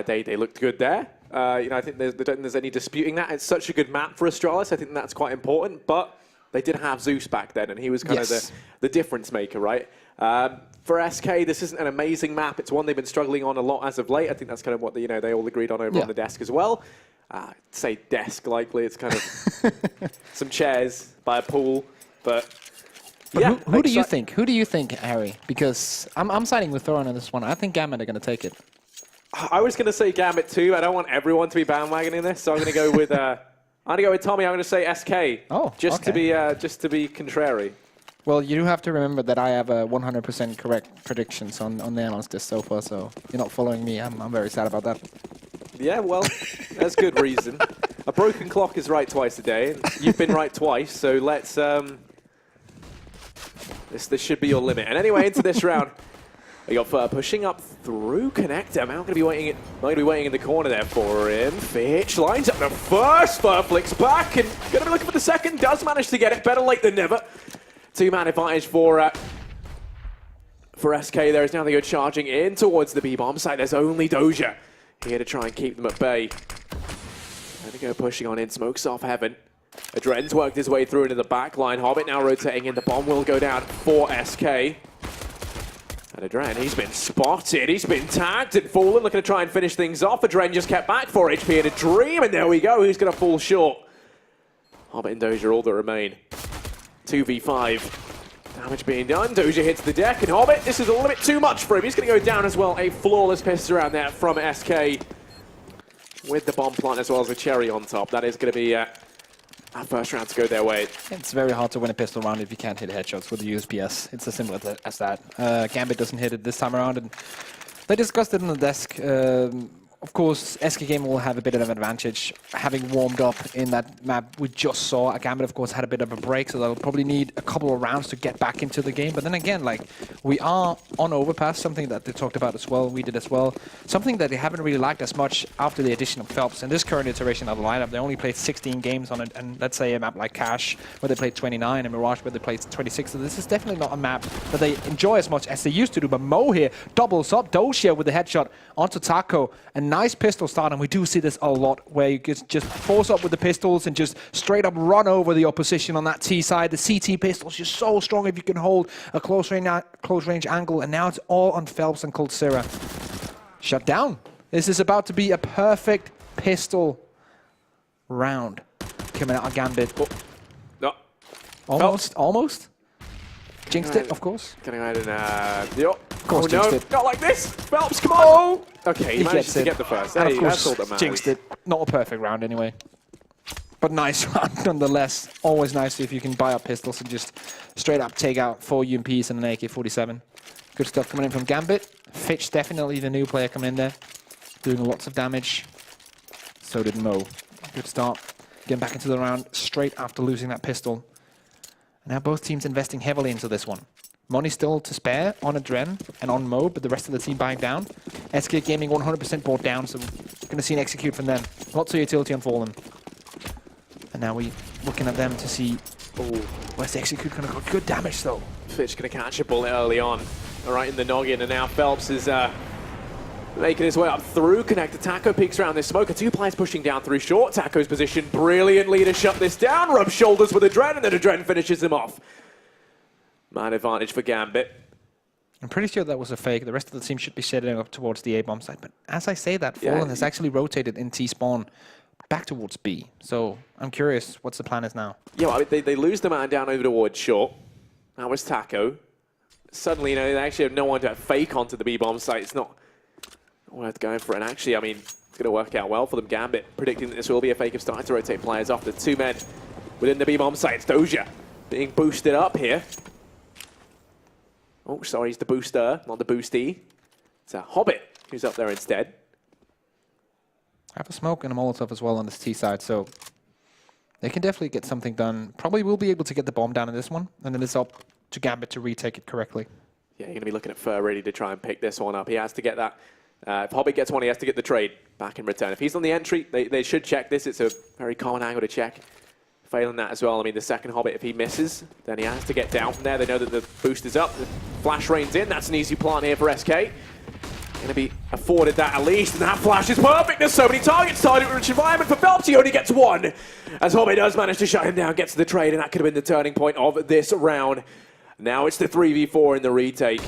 They looked good there. I think I don't think there's any disputing that. It's such a good map for Astralis. I think that's quite important. But they did have Zeus back then, and he was kind of the difference maker, right? For SK, this isn't an amazing map. It's one they've been struggling on a lot as of late. I think that's kind of what they all agreed on over on the desk as well. Say desk likely. It's kind of some chairs by a pool, but yeah. Who do you think? Who do you think, Harry? Because I'm siding with Thorin on this one. I think Gambit are going to take it. I was going to say Gambit too. I don't want everyone to be bandwagoning this, so I'm going to go with Tommy. I'm going to say SK. Oh, just to be contrary. Well, you do have to remember that I have 100% correct predictions on the analyst list so far, so you're not following me. I'm very sad about that. Yeah, well, that's good reason. A broken clock is right twice a day, and you've been right twice, so let's... This should be your limit. And anyway, into this round, we got Fur pushing up through Connector. Now going to be waiting in the corner there for him. Fitch lines up the first. Fur flicks back and going to be looking for the second. Does manage to get it. Better late than never. Two-man advantage for SK there. Is now they go charging in towards the B-bomb site. There's only Doja here to try and keep them at bay. There they go pushing on in. Smokes off Heaven. Adren's worked his way through into the back line. Hobbit now rotating in. The bomb will go down for SK. And Adren, he's been spotted. He's been tagged and fallen. Looking to try and finish things off. Adren just kept back 4 HP in a dream. And there we go. Who's going to fall short? Hobbit and Doja all that remain. 2v5. Damage being done. Doja hits the deck. And Hobbit, this is a little bit too much for him. He's going to go down as well. A flawless pistol around there from SK. With the bomb plant as well as the cherry on top. That is going to be... our first round to go their way. It's very hard to win a pistol round if you can't hit headshots with the USPS. It's as simple as that. Gambit doesn't hit it this time around, and they discussed it on the desk. Of course, SK Game will have a bit of an advantage, having warmed up in that map we just saw. Gambit, of course, had a bit of a break, so they'll probably need a couple of rounds to get back into the game. But then again, we are on Overpass, something that they talked about as well, we did as well. Something that they haven't really liked as much after the addition of Phelps. In this current iteration of the lineup, they only played 16 games on it, and let's say a map like Cash, where they played 29, and Mirage, where they played 26. So this is definitely not a map that they enjoy as much as they used to do. But Mo here doubles up Doja with the headshot onto Taco. A nice pistol start, and we do see this a lot, where you just force up with the pistols and just straight up run over the opposition on that T side. The CT pistol's just so strong if you can hold a close range angle, and now it's all on Phelps and Coldzera. Shut down. This is about to be a perfect pistol round coming out of Gambit. Oh. No. Almost. Jinxed it, of course. Can I add an... Of course, jinxed it. Not like this! Phelps, come on! Okay, he managed to get the first. And hey, of course, that's all that matters. jinxed it. Not a perfect round anyway. But nice round nonetheless. Always nice if you can buy up pistols and just straight up take out 4 UMPs and an AK-47. Good stuff coming in from Gambit. Fitch, definitely the new player coming in there. Doing lots of damage. So did Mo. Good start. Getting back into the round straight after losing that pistol. And now both teams investing heavily into this one. Money still to spare on Adren and on Mo, but the rest of the team buying down. SK Gaming 100% bought down, so we're going to see an execute from them. Lots of utility on Fallen. And now we're looking at them to see, where's the execute going to go? Good damage, though. Fitch going to catch a bullet early on, right in the noggin, and now Phelps is making his way up through Connector. Taco peeks around this smoker. 2 players pushing down through short. Taco's position brilliantly to shut this down. Rubs shoulders with Adren, and then Adren finishes him off. Man advantage for Gambit. I'm pretty sure that was a fake. The rest of the team should be setting up towards the A-bomb side. But as I say that, Fallen has actually rotated in T-spawn back towards B. So I'm curious what's the plan is now. Yeah, well, they lose the man down over towards short. That was Taco. Suddenly, they actually have no one to fake onto the B-bomb site. It's not worth going for it. And actually, I mean, it's going to work out well for them. Gambit predicting that this will be a fake of starting to rotate players off. The 2 men within the B-bomb site. It's Doja being boosted up here. Oh, sorry, he's the booster, not the boosty. It's a Hobbit who's up there instead. I have a smoke and a Molotov as well on this T side, so they can definitely get something done. Probably will be able to get the bomb down in this one, and then it's up to Gambit to retake it correctly. Yeah, you're going to be looking at Fur ready to try and pick this one up. He has to get that. If Hobbit gets one, he has to get the trade back in return. If he's on the entry, they should check this. It's a very common angle to check. Failing that as well, I mean, the second Hobbit, if he misses, then he has to get down from there. They know that the boost is up. The flash rain's in. That's an easy plant here for SK. Going to be afforded that at least, and that flash is perfect. There's so many targets, target-rich environment for Phelps. He only gets one, as Hobbit does manage to shut him down, gets the trade, and that could have been the turning point of this round. Now it's the 3v4 in the retake.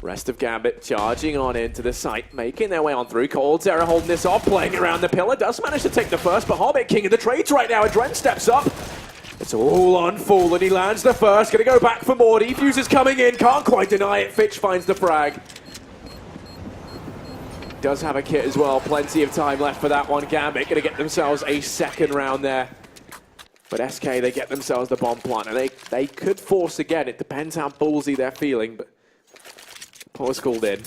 Rest of Gambit charging on into the site, making their way on through. coldzera holding this off, playing around the pillar, does manage to take the first, but Hobbit king of the trades right now. Adren steps up. It's all on Fool, and he lands the first. Going to go back for more. Defuse is coming in, can't quite deny it. Fitch finds the frag. Does have a kit as well, plenty of time left for that one. Gambit going to get themselves a second round there. But SK, they get themselves the bomb plant, and they could force again. It depends how ballsy they're feeling, but pause called in.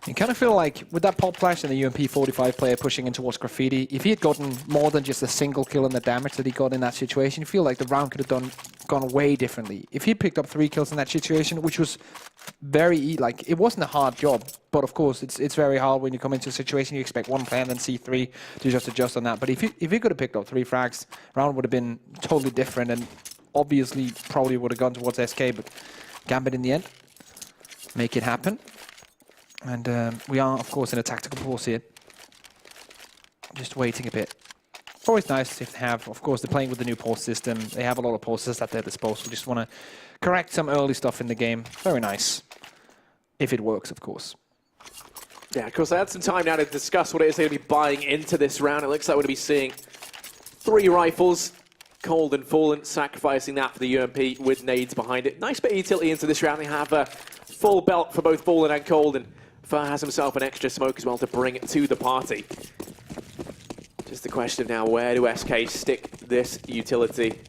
You kind of feel like with that pop flash and the UMP 45 player pushing in towards Graffiti, if he had gotten more than just a single kill and the damage that he got in that situation, you feel like the round could have gone way differently. If he picked up 3 kills in that situation, which was like, it wasn't a hard job, but of course it's very hard when you come into a situation you expect one player and then C3 to just adjust on that. But if he could have picked up 3 frags, round would have been totally different and obviously probably would have gone towards SK, but Gambit in the end make it happen. And we are, of course, in a tactical pause here. Just waiting a bit. Always nice if they have, of course, they're playing with the new pause system. They have a lot of pauses at their disposal. Just want to correct some early stuff in the game. Very nice. If it works, of course. Yeah, of course, I had some time now to discuss what it is they're going to be buying into this round. It looks like we're going to be seeing 3 rifles. Cold and Fallen, sacrificing that for the UMP with nades behind it. Nice bit of utility into this round. They have a full belt for both Fallen and Cold, and Fur has himself an extra smoke as well to bring it to the party. Just the question now, where do SK stick this utility?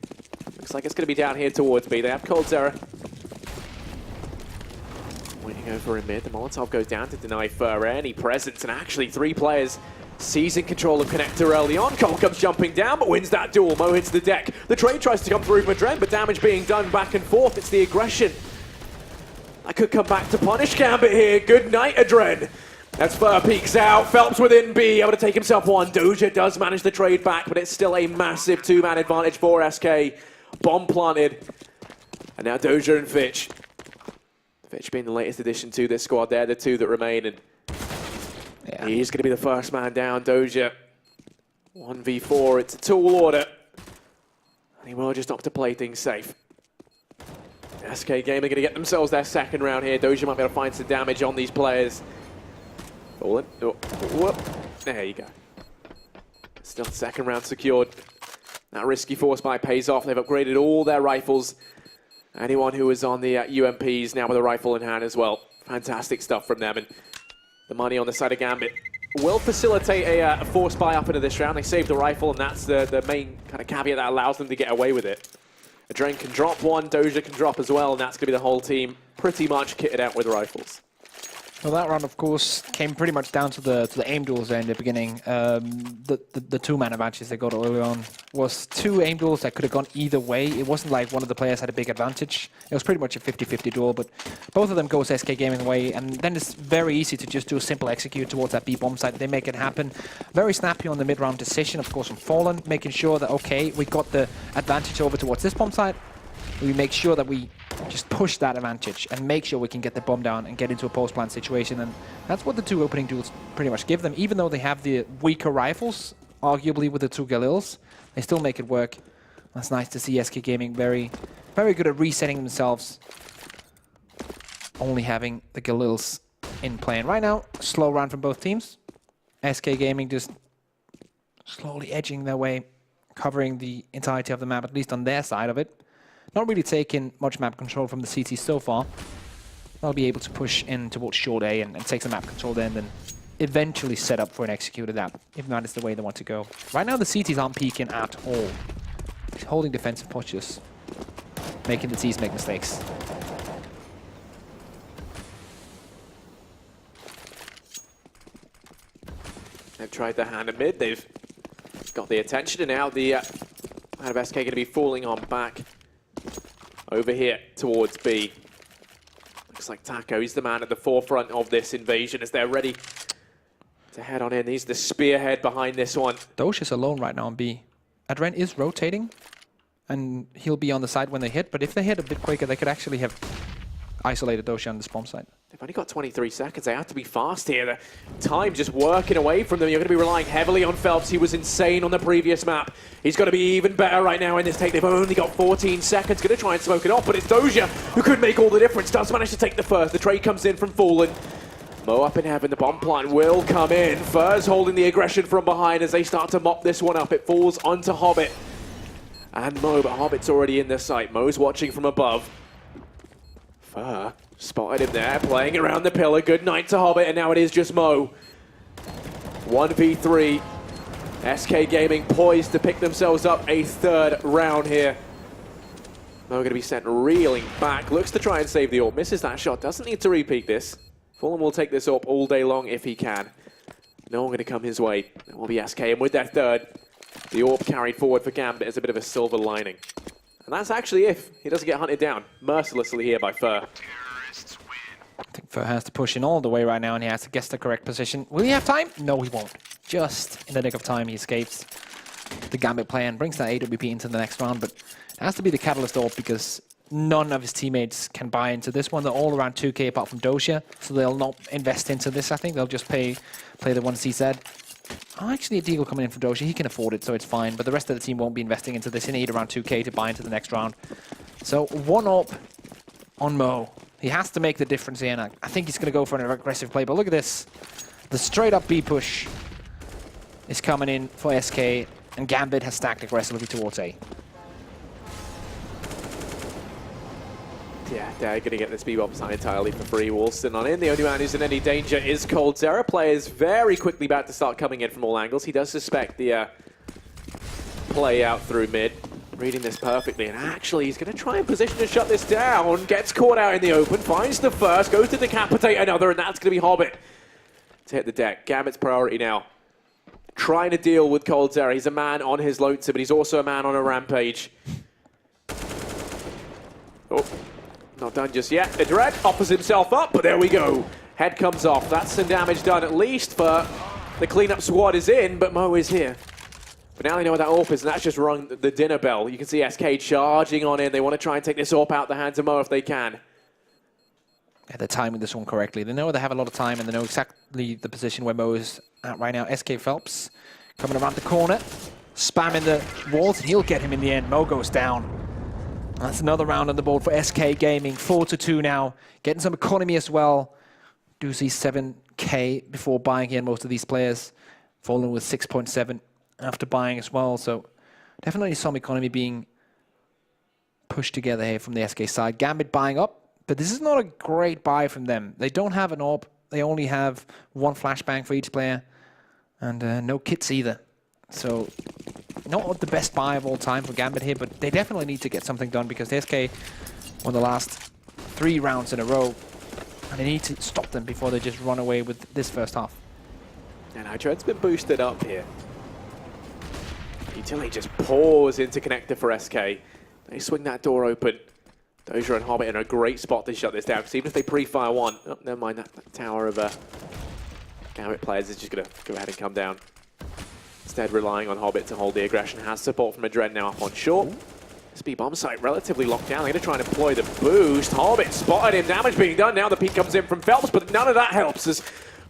Looks like it's going to be down here towards B. They have coldzera. Waiting over in mid. The Molotov goes down to deny Fur any presence, and actually 3 players seizing control of connector early on. Cole comes jumping down, but wins that duel. Mo hits the deck. The trade tries to come through from Adren, but damage being done back and forth. It's the aggression that could come back to punish Gambit here. Good night, Adren. As Fur peeks out, Phelps within B, able to take himself one. Doja does manage the trade back, but it's still a massive 2-man advantage for SK. Bomb planted. And now Doja and Fitch. Fitch being the latest addition to this squad. They're the 2 that remain, and yeah, he's going to be the first man down. Doja 1v4, it's a tall order. And he will just opt to play things safe. SK Gaming are going to get themselves their second round here. Doja might be able to find some damage on these players. Fallen. Oh, whoop. There you go. Still second round secured. That risky force buy pays off. They've upgraded all their rifles. Anyone who was on the UMPs now with a rifle in hand as well. Fantastic stuff from them. And the money on the side of Gambit will facilitate a force buy up into this round. They saved the rifle, and that's the main kind of caveat that allows them to get away with it. Adren can drop one, Doja can drop as well, and that's going to be the whole team pretty much kitted out with rifles. Well, that round, of course, came pretty much down to the aim duels there in the beginning. The 2-man advantages they got early on was 2 aim duels that could have gone either way. It wasn't like one of the players had a big advantage. It was pretty much a 50-50 duel, but both of them goes SK Gaming way, and then it's very easy to just do a simple execute towards that B bomb site. They make it happen. Very snappy on the mid-round decision, of course, from Fallen, making sure that, okay, we got the advantage over towards this bomb site. We make sure that we just push that advantage and make sure we can get the bomb down and get into a post-plant situation. And that's what the 2 opening duels pretty much give them. Even though they have the weaker rifles, arguably with the 2 Galils, they still make it work. That's nice to see SK Gaming very, very good at resetting themselves. Only having the Galils in play. And right now, slow round from both teams. SK Gaming just slowly edging their way, covering the entirety of the map, at least on their side of it. Not really taking much map control from the CT so far. They'll be able to push in towards short A and take some map control there, and then eventually set up for an execute of that, if that is the way they want to go. Right now the CTs aren't peeking at all. He's holding defensive postures, making the Ts make mistakes. They've tried their hand at mid, they've got the attention, and now the out of SK going to be falling on back over here towards B. Looks like Taco, he's the man at the forefront of this invasion as they're ready to head on in. He's the spearhead behind this one. Dosh is alone right now on B. Adren is rotating, and he'll be on the side when they hit, but if they hit a bit quicker, they could actually have isolated Dosh on this bomb site. They've only got 23 seconds. They have to be fast here. The time just working away from them. You're going to be relying heavily on Phelps. He was insane on the previous map. He's got to be even better right now in this take. They've only got 14 seconds. Going to try and smoke it off, but it's Doja who could make all the difference. Does manage to take the first. The trade comes in from Fallen. Mo up in heaven. The bomb plant will come in. Furs holding the aggression from behind as they start to mop this one up. It falls onto Hobbit and Mo, but Hobbit's already in their sight. Mo's watching from above. Fur spotted him there, playing around the pillar. Good night to Hobbit, and now it is just Mo. 1v3. SK Gaming poised to pick themselves up a third round here. Mo going to be sent reeling back. Looks to try and save the AWP. Misses that shot. Doesn't need to repeat this. Fulham will take this AWP all day long if he can. No one going to come his way. It will be SK, and with that third, the AWP carried forward for Gambit as a bit of a silver lining. And that's actually if he doesn't get hunted down mercilessly here by Fur. I think Fur has to push in all the way right now, and he has to guess the correct position. Will he have time? No, he won't. Just in the nick of time, he escapes the Gambit play and brings that AWP into the next round. But it has to be the Catalyst AWP because none of his teammates can buy into this one. They're all around 2k apart from Dosia, so they'll not invest into this, I think. They'll just play the one CZ. Oh, actually, a deal coming in from Dosia. He can afford it, so it's fine. But the rest of the team won't be investing into this. He need around 2k to buy into the next round. So one AWP on Mo. He has to make the difference here, and I think he's going to go for an aggressive play. But look at this. The straight-up B push is coming in for SK, and Gambit has stacked aggressively towards A. Yeah, they're going to get this B-bomb side entirely for free. Walston on in. The only man who's in any danger is coldzera. Players very quickly about to start coming in from all angles. He does suspect the play out through mid. Reading this perfectly, and actually he's going to try and position to shut this down. Gets caught out in the open, finds the first, goes to decapitate another, and that's going to be Hobbit to hit the deck. Gambit's priority now. Trying to deal with coldzera. He's a man on his lonesome, but he's also a man on a rampage. Oh, not done just yet. Adred offers himself up, but there we go. Head comes off. That's some damage done at least, but the cleanup squad is in, but Mo is here. But now they know what that AWP is, and that's just rung the dinner bell. You can see SK charging on in. They want to try and take this AWP out the hands of Mo if they can. Yeah, they're timing this one correctly. They know they have a lot of time, and they know exactly the position where Mo is at right now. SK Phelps coming around the corner, spamming the walls, and he'll get him in the end. Mo goes down. That's another round on the board for SK Gaming. 4-2 now. Getting some economy as well. Do see 7k before buying here most of these players. Fallen with 6.7. after buying as well, so definitely some economy being pushed together here from the SK side. Gambit buying up, but this is not a great buy from them. They don't have an AWP. They only have one flashbang for each player, and no kits either. So not the best buy of all time for Gambit here, but they definitely need to get something done because the SK won the last 3 rounds in a row, and they need to stop them before they just run away with this first half. And Adred's been boosted up here. Utility just pours into connector for SK. They swing that door open. Doja and Hobbit in a great spot to shut this down, because even if they pre-fire one, oh, never mind, that tower of Gambit players is just going to go ahead and come down. Instead, relying on Hobbit to hold the aggression. Has support from Adred now up on short. This B-bomb site relatively locked down. They're going to try and deploy the boost. Hobbit spotted him. Damage being done. Now the peek comes in from Phelps, but none of that helps as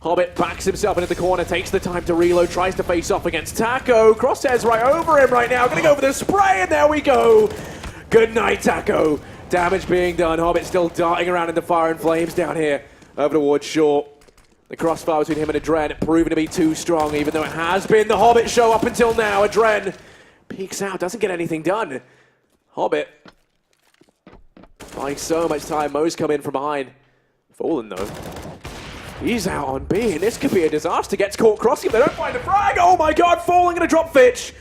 Hobbit backs himself into the corner, takes the time to reload, tries to face off against Taco. Crosshairs right over him right now. Going to go for the spray, and there we go. Good night, Taco. Damage being done. Hobbit still darting around in the fire and flames down here over towards short. The crossfire between him and Adren proving to be too strong, even though it has been the Hobbit show up until now. Adren peeks out, doesn't get anything done. Hobbit buying so much time. Mo's come in from behind. Fallen though. He's out on B, and this could be a disaster. Gets caught crossing if they don't find the frag. Oh my god, Fallen gonna drop Fitch.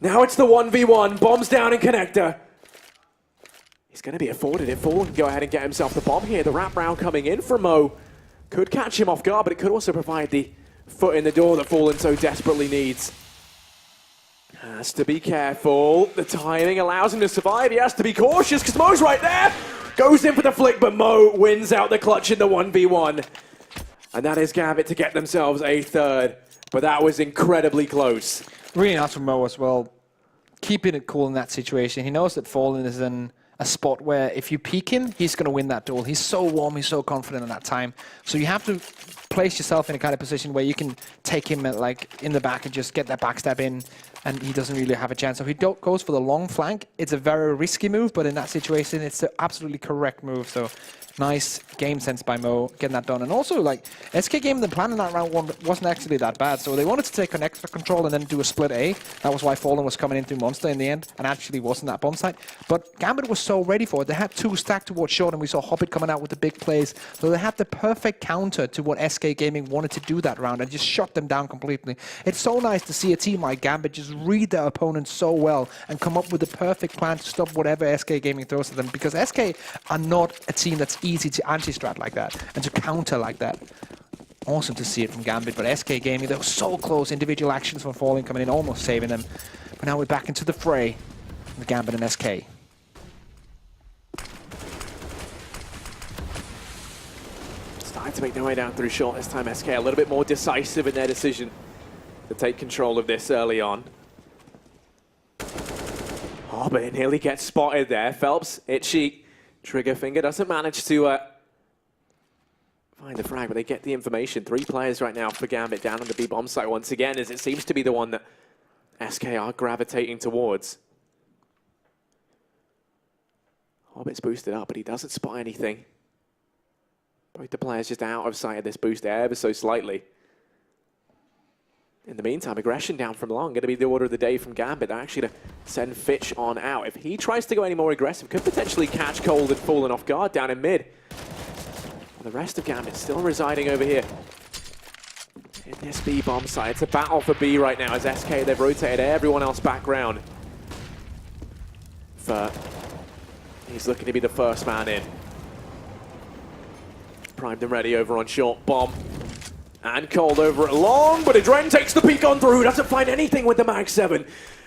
Now it's the 1v1. Bombs down in connector. He's gonna be afforded it. Fallen can go ahead and get himself the bomb here. The wrap round coming in from Mo. Could catch him off guard, but it could also provide the foot in the door that Fallen so desperately needs. Has to be careful. The timing allows him to survive. He has to be cautious because Mo's right there. Goes in for the flick, but Mo wins out the clutch in the 1v1. And that is Gambit to get themselves a third. But that was incredibly close. Really nice from Mo as well. Keeping it cool in that situation. He knows that Fallen is an a spot where if you peek him, he's going to win that duel. He's so warm, he's so confident in that time. So you have to place yourself in a kind of position where you can take him like in the back and just get that backstab in, and he doesn't really have a chance. So if he goes for the long flank, it's a very risky move, but in that situation, it's the absolutely correct move. So nice game sense by Mo getting that done. And also, like, SK Gaming, the plan in that round one wasn't actually that bad. So they wanted to take connector control and then do a split A. That was why Fallen was coming into Monster in the end and actually wasn't that bomb site. But Gambit was so ready for it. They had two stacked towards short, and we saw Hobbit coming out with the big plays. So they had the perfect counter to what SK Gaming wanted to do that round and just shut them down completely. It's so nice to see a team like Gambit just read their opponent so well and come up with the perfect plan to stop whatever SK Gaming throws at them, because SK are not a team that's easy to anti-strat like that and to counter like that. Awesome to see it from Gambit, but SK Gaming, they were so close. Individual actions from Falling coming in, almost saving them. But now we're back into the fray with Gambit and SK. Starting to make their way down through short this time. SK a little bit more decisive in their decision to take control of this early on. Oh, but it nearly gets spotted there. Phelps, itchy. Trigger finger doesn't manage to find the frag, but they get the information. 3 players right now for Gambit down on the B bomb site once again, as it seems to be the one that SK are gravitating towards. Hobbit's boosted up, but he doesn't spot anything. Both the players just out of sight of this boost ever so slightly. In the meantime, aggression down from long, going to be the order of the day from Gambit. They're actually to send Fitch on out. If he tries to go any more aggressive, could potentially catch Cold and fallen off guard down in mid. And the rest of Gambit still residing over here in this B bomb site. It's a battle for B right now as SK, they've rotated everyone else back round. He's looking to be the first man in. Primed and ready over on short bomb. And Cold over at long, but Adren takes the peek on through, doesn't find anything with the Mag 7.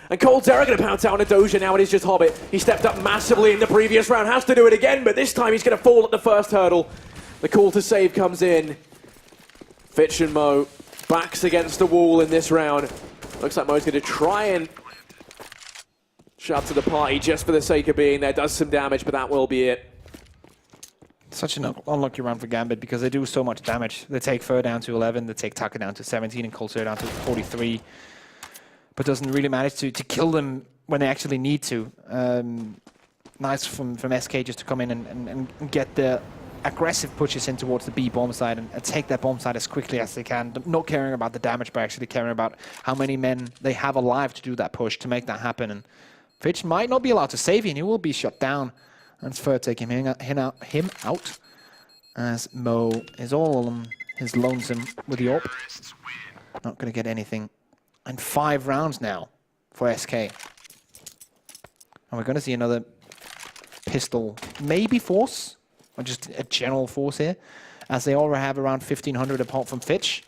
And Cold Zera going to pounce out on a Doja, now it is just Hobbit. He stepped up massively in the previous round, has to do it again, but this time he's going to fall at the first hurdle. The call to save comes in. Fitch and Mo, backs against the wall in this round. Looks like Mo's going to try and shut to the party just for the sake of being there. Does some damage, but that will be it. Such an unlucky round for Gambit because they do so much damage. They take Fur down to 11, they take Taka down to 17, and Cold Zera down to 43. But doesn't really manage to kill them when they actually need to. Nice from SK just to come in and get the aggressive pushes in towards the B bomb side and take that bomb side as quickly as they can. Not caring about the damage, but actually caring about how many men they have alive to do that push, to make that happen. And Fitch might not be allowed to save him, he will be shut down. And Fur taking him out as Mo is all on his lonesome with the AWP. Not going to get anything. And 5 rounds now for SK. And we're going to see another pistol, maybe force, or just a general force here, as they already have around 1,500 apart from Fitch.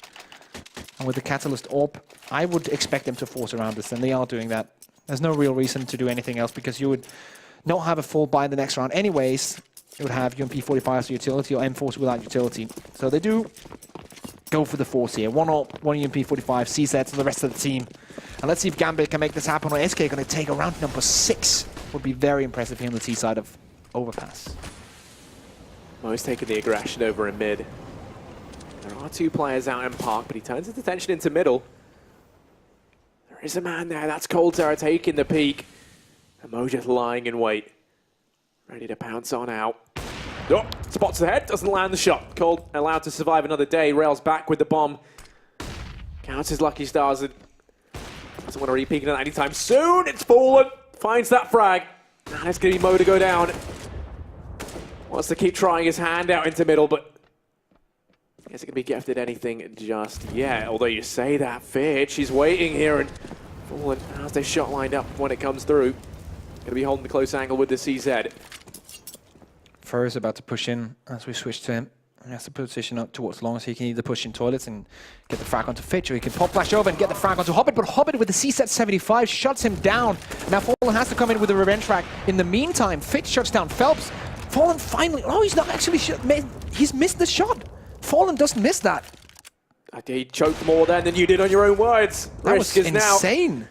And with the Catalyst AWP, I would expect them to force around this, and they are doing that. There's no real reason to do anything else because you would not have a full buy in the next round anyways. It would have UMP45 as utility or M4 without utility. So they do go for the force here. One UMP45, C-sets, and the rest of the team. And let's see if Gambit can make this happen, or SK going to take a round number 6. Would be very impressive here on the T side of Overpass. Mo's taking the aggression over in mid. There are 2 players out in Park, but he turns his attention into middle. There is a man there, that's Cold Zera taking the peek. And Mo just lying in wait, ready to pounce on out. Oh, spots the head, doesn't land the shot. Cold allowed to survive another day, rails back with the bomb. Counts his lucky stars and doesn't want to re-peek it anytime soon. It's fallen, finds that frag. And it's going to be Mo to go down. Wants to keep trying his hand out into middle, but isn't going to be gifted anything just yet. Although you say that, Fitch, he's waiting here and fallen as they shot lined up when it comes through. Going to be holding the close angle with the CZ. Fur is about to push in as we switch to him. He has to position up towards long, so he can either push in toilets and get the frag onto Fitch, or he can pop flash over and get the frag onto Hobbit. But Hobbit with the C-set 75 shuts him down. Now Fallen has to come in with a revenge frag. In the meantime, Fitch shuts down Phelps. Fallen finally... Oh, he's not actually... He's missed the shot. Fallen doesn't miss that. He choked more then than you did on your own words. That was insane.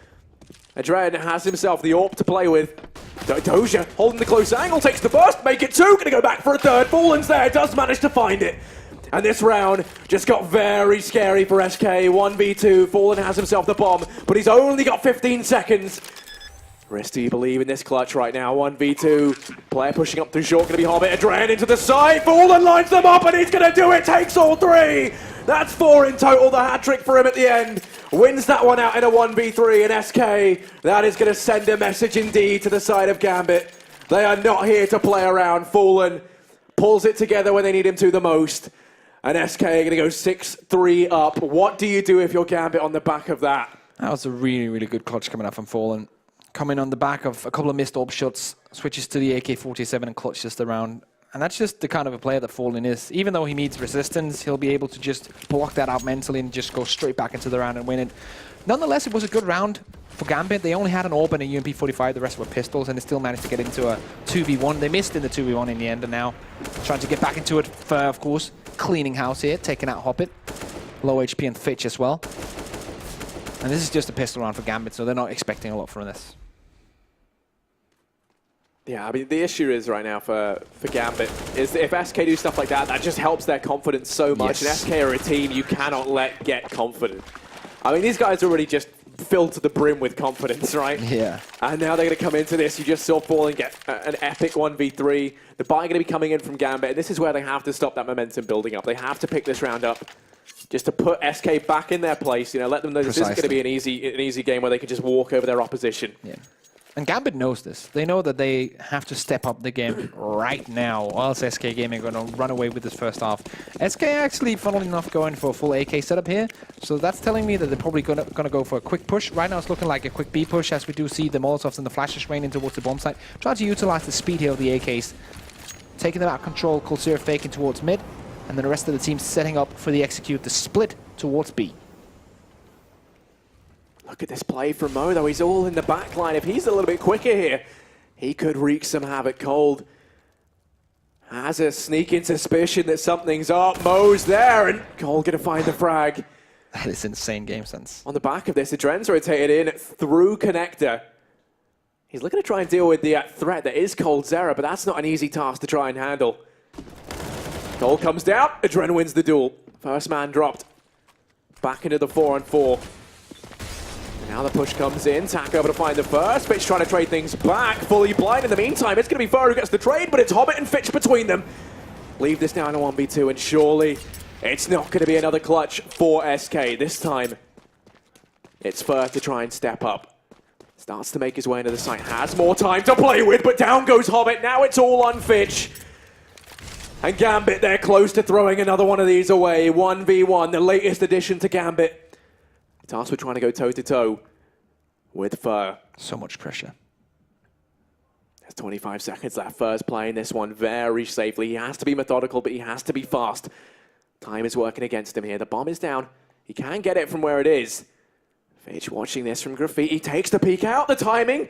Adren has himself the AWP to play with. Doja holding the close angle, takes the burst, make it 2, gonna go back for a third. Fallen's there, does manage to find it. And this round just got very scary for SK. 1v2, Fallen has himself the bomb, but he's only got 15 seconds. Rest do you believe in this clutch right now? 1v2, player pushing up through short, gonna be Hobbit, Adrian into the side, Fallen lines them up and he's gonna do it, takes all 3. That's 4 in total, the hat trick for him at the end. Wins that one out in a 1v3, and SK, that is gonna send a message indeed to the side of Gambit. They are not here to play around. Fallen pulls it together when they need him to the most. And SK are going to go 6-3 up. What do you do if you're Gambit on the back of that? That was a really, really good clutch coming up from Fallen. Coming on the back of a couple of missed AWP shots, switches to the AK-47 and clutches the round. And that's just the kind of a player that Fallen is. Even though he meets resistance, he'll be able to just block that out mentally and just go straight back into the round and win it. Nonetheless, it was a good round for Gambit. They only had an AWP and a UMP-45, the rest were pistols, and they still managed to get into a 2v1. They missed in the 2v1 in the end, and now trying to get back into it, of course. Cleaning house here, taking out Hobbit. Low HP and Fitch as well. And this is just a pistol round for Gambit, so they're not expecting a lot from this. Yeah, I mean, the issue is right now for Gambit is that if SK do stuff like that, that just helps their confidence so much. Yes. And SK are a team you cannot let get confident. I mean, these guys are already just filled to the brim with confidence, right? Yeah. And now they're going to come into this. You just saw Fallen get an epic 1v3. The buy going to be coming in from Gambit. And this is where they have to stop that momentum building up. They have to pick this round up just to put SK back in their place. You know, let them know this isn't going to be an easy game where they can just walk over their opposition. Yeah. And Gambit knows this. They know that they have to step up the game right now, or else SK Gaming are going to run away with this first half. SK actually, funnily enough, going for a full AK setup here. So that's telling me that they're probably going to go for a quick push. Right now it's looking like a quick B push, as we do see the Molotovs and the flashes raining towards the bomb site. Try to utilize the speed here of the AKs. Taking them out of control, Colsir faking towards mid. And then the rest of the team setting up for the execute, the split towards B. Look at this play from Mo, though. He's all in the back line. If he's a little bit quicker here, he could wreak some havoc. Cold has a sneaking suspicion that something's up. Mo's there, and Cold going to find the frag. That is insane game sense. On the back of this, Adren's rotated in through connector. He's looking to try and deal with the threat that is Cold Zera, but that's not an easy task to try and handle. Cold comes down. Adren wins the duel. First man dropped. Back into the 4-on-4. Now the push comes in, Tack over to find the first. Fitch trying to trade things back, fully blind. In the meantime, it's going to be Fur who gets the trade, but it's Hobbit and Fitch between them. Leave this now in a 1v2, and surely it's not going to be another clutch for SK. This time, it's Fur to try and step up. Starts to make his way into the site, has more time to play with, but down goes Hobbit. Now it's all on Fitch. And Gambit, they're close to throwing another one of these away. 1v1, the latest addition to Gambit. Tasked with trying to go toe-to-toe with Fur. So much pressure. There's 25 seconds left. Fur's playing this one very safely. He has to be methodical, but he has to be fast. Time is working against him here. The bomb is down. He can get it from where it is. Fitch watching this from Graffiti. Takes the peek out. The timing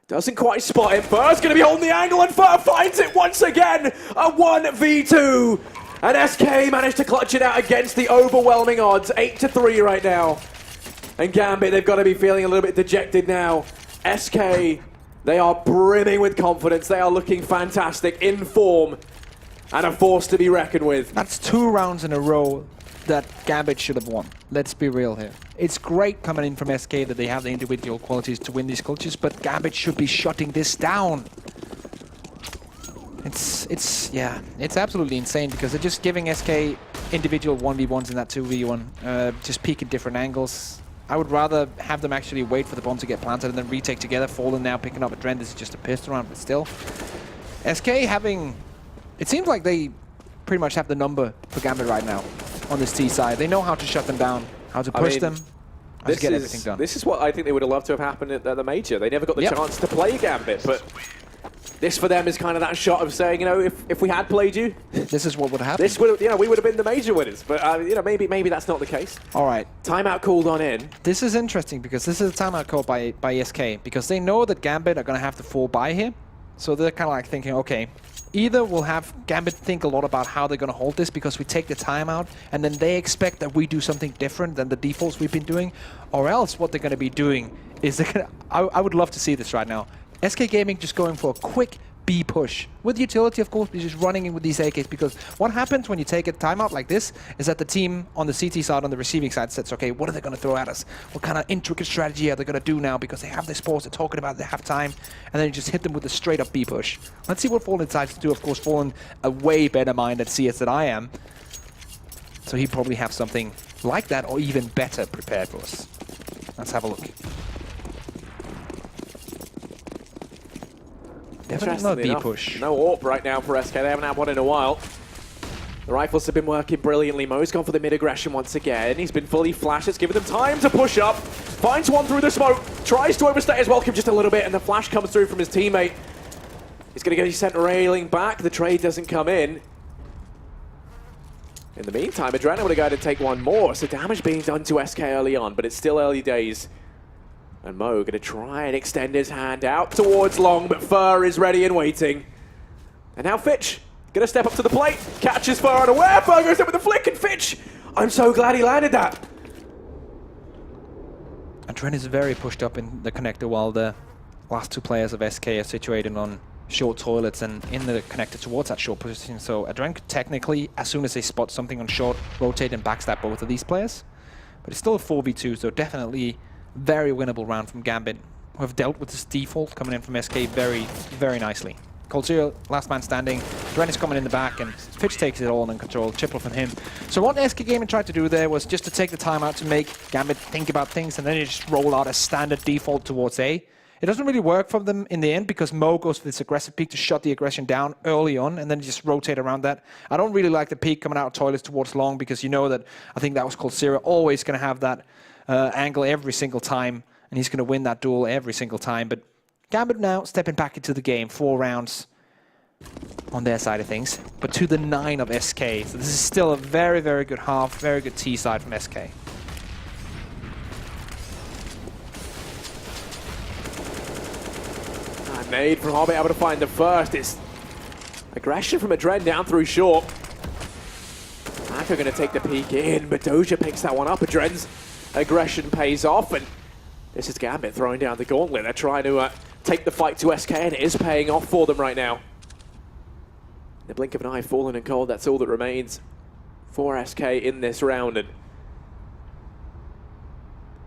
doesn't quite spot him. Fur's going to be holding the angle, and Fur finds it once again. A 1v2. And SK managed to clutch it out against the overwhelming odds. 8-3 right now. And Gambit, they've got to be feeling a little bit dejected now. SK, they are brimming with confidence. They are looking fantastic, in form, and a force to be reckoned with. That's 2 rounds in a row that Gambit should have won. Let's be real here. It's great coming in from SK that they have the individual qualities to win these clutches, but Gambit should be shutting this down. It's absolutely insane because they're just giving SK individual 1v1s in that 2v1, just peek at different angles. I would rather have them actually wait for the bomb to get planted and then retake together. Fallen now picking up a Dren. This is just a pistol round, but still. SK having... It seems like they pretty much have the number for Gambit right now on this T side. They know how to shut them down, how to push them, how to get everything done. This is what I think they would have loved to have happened at the Major. They never got the chance to play Gambit, but... This for them is kind of that shot of saying, you know, if we had played you, this is what would have happened. This would, we would have been the major winners. But you know, maybe that's not the case. All right, timeout called on in. This is interesting because this is a timeout called by SK because they know that Gambit are going to have to fall by here, so they're kind of like thinking, okay, either we'll have Gambit think a lot about how they're going to hold this because we take the timeout, and then they expect that we do something different than the defaults we've been doing, or else what they're going to be doing is they're going to. I would love to see this right now. SK Gaming just going for a quick B push. With utility, of course, just running in with these AKs, because what happens when you take a timeout like this is that the team on the CT side, on the receiving side, says, okay, what are they going to throw at us? What kind of intricate strategy are they going to do now? Because they have this pause, they're talking about it, they have time, and then you just hit them with a straight up B push. Let's see what Fallen decides to do. Of course, Fallen, a way better mind at CS than I am. So he probably have something like that or even better prepared for us. Let's have a look. Definitely not B push. No AWP right now for SK. They haven't had one in a while. The rifles have been working brilliantly. Mo's gone for the mid-aggression once again. He's been fully flashed. It's given them time to push up. Finds one through the smoke. Tries to overstay his welcome just a little bit, and the flash comes through from his teammate. He's going to get his center railing back. The trade doesn't come in. In the meantime, Adrena would have got to take one more. So damage being done to SK early on, but it's still early days. And Mo going to try and extend his hand out towards long, but Fur is ready and waiting. And now Fitch going to step up to the plate, catches Fur unaware. Fur goes in with the flick, and Fitch, I'm so glad he landed that. And Dren is very pushed up in the connector while the last two players of SK are situated on short toilets and in the connector towards that short position. So Adren could technically, as soon as they spot something on short, rotate and backstab both of these players. But it's still a 4v2, so definitely very winnable round from Gambit, who have dealt with this default coming in from SK very, very nicely. Cold Zero, last man standing. Dren is coming in the back, and Fitch takes it all in control. Triple from him. So what SK Gaming tried to do there was just to take the time out to make Gambit think about things, and then they just roll out a standard default towards A. It doesn't really work for them in the end, because Mo goes for this aggressive peek to shut the aggression down early on, and then just rotate around that. I don't really like the peek coming out of toilets towards long, because you know that, I think that was Cold Zero, always going to have that angle every single time, and he's going to win that duel every single time. But Gambit now stepping back into the game, 4 rounds on their side of things, but to the 9 of SK. So this is still a very, very good half, very good T side from SK. And Nade from Hobbit able to find the first. It's aggression from Adren down through short. Mako going to take the peek in, but Doja picks that one up. Adren's aggression pays off, and this is Gambit throwing down the gauntlet. They're trying to take the fight to SK, and it is paying off for them right now. In the blink of an eye, Fallen and Cold, that's all that remains for SK in this round. And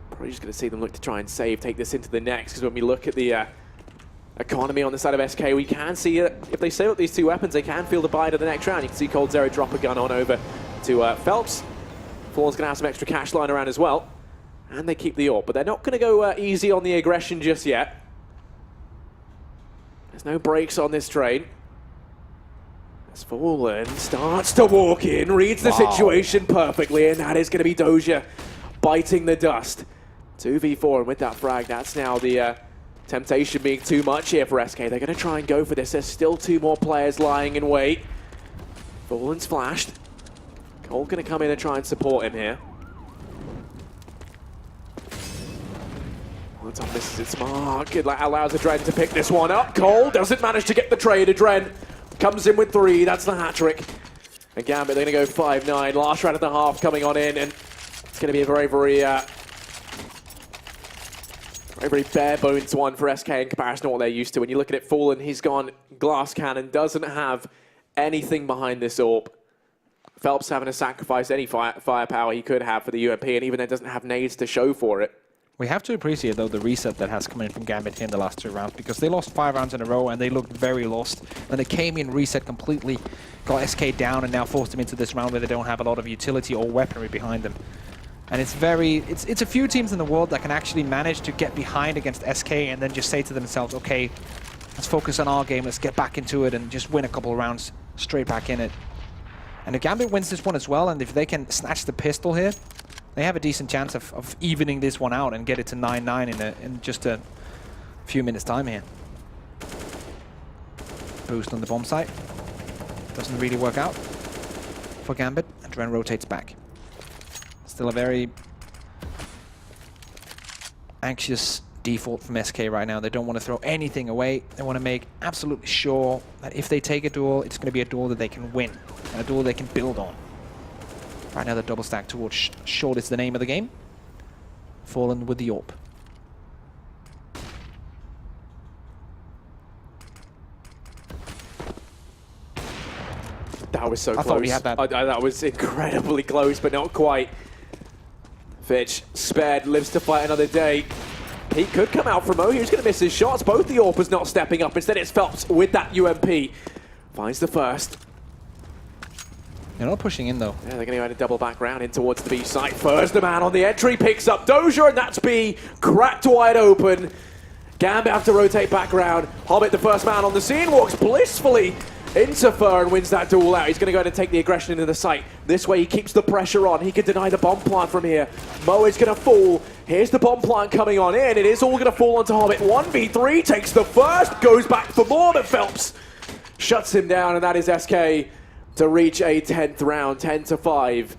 probably just going to see them look to try and save, take this into the next, because when we look at the economy on the side of SK, we can see if they save up these 2 weapons, they can feel the buy to the next round. You can see Cold Zero drop a gun on over to Phelps. Fallen's going to have some extra cash lying around as well. And they keep the AWP, but they're not going to go easy on the aggression just yet. There's no brakes on this train. As Fallen starts to walk in, reads the situation perfectly, and that is going to be Doja biting the dust. 2v4, and with that frag, that's now the temptation being too much here for SK. They're going to try and go for this. There's still 2 more players lying in wait. Fallen's flashed. Cole going to come in and try and support him here. One time misses its mark. It allows Adren to pick this one up. Cole doesn't manage to get the trade. Adren comes in with 3. That's the hat-trick. And Gambit, they're going to go 5-9. Last round of the half coming on in, and it's going to be a very, very bare bones one for SK in comparison to what they're used to. When you look at it, Fallen, he's gone glass cannon, doesn't have anything behind this AWP. Phelps having to sacrifice any firepower he could have for the UMP, and even then doesn't have nades to show for it. We have to appreciate, though, the reset that has come in from Gambit here in the last 2 rounds, because they lost 5 rounds in a row and they looked very lost. Then they came in, reset completely, got SK down, and now forced them into this round where they don't have a lot of utility or weaponry behind them. And it's a few teams in the world that can actually manage to get behind against SK and then just say to themselves, okay, let's focus on our game, let's get back into it and just win a couple of rounds straight back in it. And if Gambit wins this one as well, and if they can snatch the pistol here, they have a decent chance of evening this one out and get it to 9-9 in just a few minutes' time here. Boost on the bomb site. Doesn't really work out for Gambit, and Dren rotates back. Still a very anxious default from SK right now. They don't want to throw anything away. They want to make absolutely sure that if they take a duel, it's going to be a duel that they can win, and a duel they can build on. Right now the double stack towards short is the name of the game. Fallen with the AWP. That was so close. I thought we had that. That was incredibly close, but not quite. Fitch, spared, lives to fight another day. He could come out from O. He was going to miss his shots. Both the AWPers not stepping up. Instead, it's Phelps with that UMP. Finds the first. They're not pushing in, though. Yeah, they're going to go ahead and double back round in towards the B site. First, the man on the entry picks up Doja, and that's B. Cracked wide open. Gambit have to rotate back round. Hobbit, the first man on the scene, walks blissfully into Fur and wins that duel out. He's going to go ahead and take the aggression into the site. This way, he keeps the pressure on. He can deny the bomb plant from here. Mo is going to fall. Here's the bomb plant coming on in. It is all going to fall onto Hobbit. 1v3 takes the first, goes back for more, but Phelps shuts him down, and that is SK to reach a 10th round, 10-5.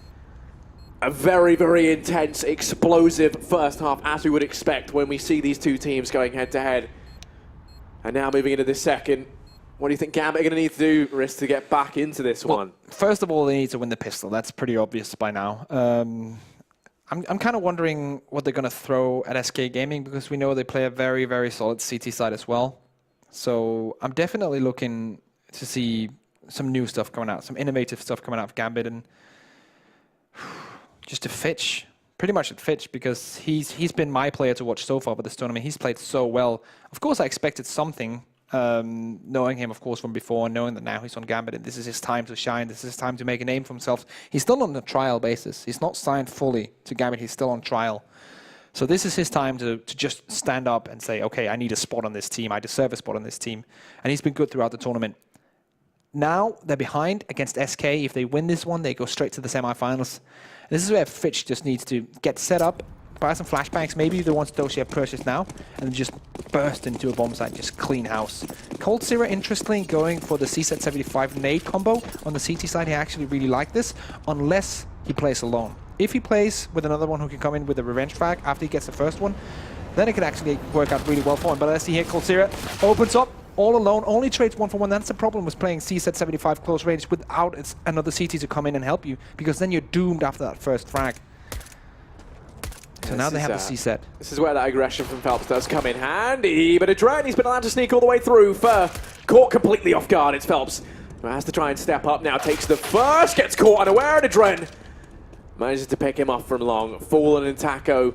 A very, very intense, explosive first half, as we would expect when we see these two teams going head-to-head. And now moving into the second. What do you think Gambit are going to need to do, Risk, to get back into this one? First of all, they need to win the pistol. That's pretty obvious by now. I'm kind of wondering what they're going to throw at SK Gaming, because we know they play a very, very solid CT side as well. So I'm definitely looking to see some new stuff coming out, some innovative stuff coming out of Gambit, and just to Fitch, pretty much at Fitch, because he's been my player to watch so far for this tournament. He's played so well. Of course, I expected something, knowing him, of course, from before, and knowing that now he's on Gambit, and this is his time to shine. This is his time to make a name for himself. He's still on a trial basis. He's not signed fully to Gambit. He's still on trial. So this is his time to just stand up and say, okay, I need a spot on this team. I deserve a spot on this team. And he's been good throughout the tournament. Now they're behind against SK. If they win this one, they go straight to the semifinals. This is where Fitch just needs to get set up, buy some flashbangs, maybe the ones Doshi have purchased now, and just burst into a bomb site, just clean house. Cold Zero, interestingly, going for the CZ75 nade combo on the CT side. He actually really liked this, unless he plays alone. If he plays with another one who can come in with a revenge frag after he gets the first one, then it can actually work out really well for him. But let's see here, Cold Zero opens up all alone, only trades 1-for-1. That's the problem with playing CZ75 close range without another CT to come in and help you, because then you're doomed after that first frag. So now they have the CZ. This is where that aggression from Phelps does come in handy, but Adren, he's been allowed to sneak all the way through. Fur caught completely off guard. It's Phelps who has to try and step up now, takes the first, gets caught unaware, and Adren manages to pick him off from long. Fallen and Taco,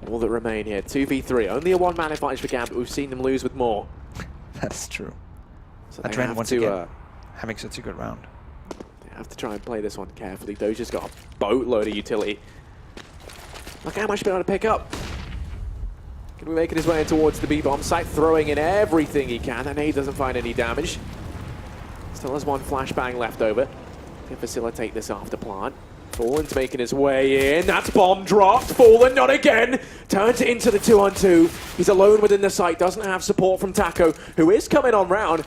all that remain here. 2v3, only a one-man advantage for Gambit. We've seen them lose with more. That's true. So Adren once again having such a good round. They have to try and play this one carefully. Doja's got a boatload of utility. Look how much he's been able to pick up. Can we making his way in towards the B-bomb site, throwing in everything he can, and he doesn't find any damage. Still has one flashbang left over to facilitate this after plant. Fallen's making his way in. That's bomb dropped. Fallen, not again. Turns it into the 2-on-2. He's alone within the site. Doesn't have support from Taco, who is coming on round.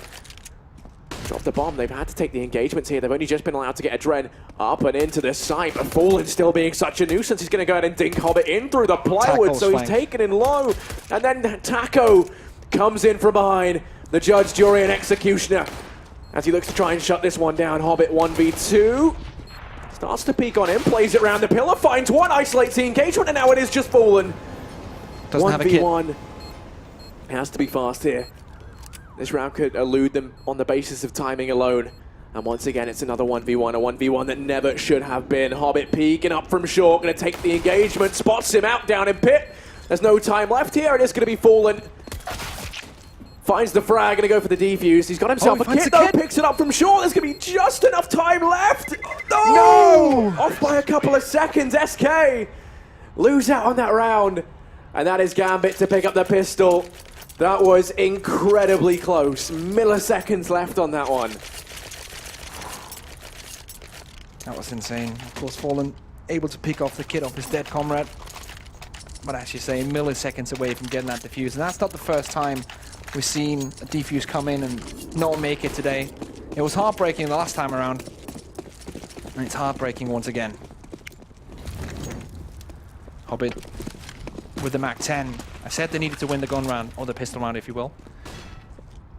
Dropped the bomb. They've had to take the engagements here. They've only just been allowed to get Adren up and into the site. But Fallen still being such a nuisance. He's going to go ahead and dink Hobbit in through the plywood. Taco's so he's taken in low. And then Taco comes in from behind. The judge, jury, and executioner as he looks to try and shut this one down. Hobbit 1v2. Starts to peek on him, plays it round the pillar, finds one, isolates the engagement, and now it is just Fallen. Doesn't have a kit. 1v1. It has to be fast here. This round could elude them on the basis of timing alone. And once again, it's another 1v1, a 1v1 that never should have been. Hobbit peeking up from short, going to take the engagement, spots him out down in pit. There's no time left here, it is going to be Fallen. Finds the frag, gonna go for the defuse. He's got himself a kit though, picks it up from short. There's gonna be just enough time left. No! Off by a couple of seconds, SK lose out on that round. And that is Gambit to pick up the pistol. That was incredibly close. Milliseconds left on that one. That was insane. Of course, Fallen able to pick off the kit off his dead comrade. But as you say, milliseconds away from getting that defuse. And that's not the first time we've seen a defuse come in and not make it today. It was heartbreaking the last time around, and it's heartbreaking once again. Hobbit with the MAC-10. I said they needed to win the gun round, or the pistol round if you will.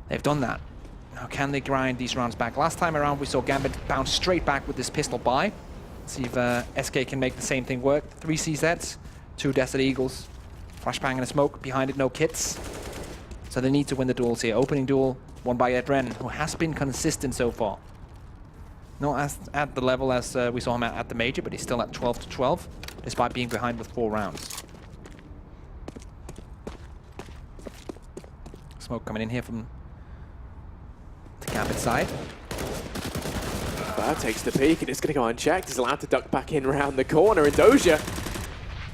They've done that. Now can they grind these rounds back? Last time around we saw Gambit bounce straight back with this pistol buy. See if SK can make the same thing work. 3 CZs, 2 Desert Eagles, flashbang and a smoke, behind it no kits. So they need to win the duels here. Opening duel won by Adren, who has been consistent so far. Not as at the level as we saw him at the major, but he's still at 12-12, despite being behind with 4 rounds. Smoke coming in here from the Gambit side. Takes the peek and it's going to go unchecked. He's allowed to duck back in around the corner, and Doja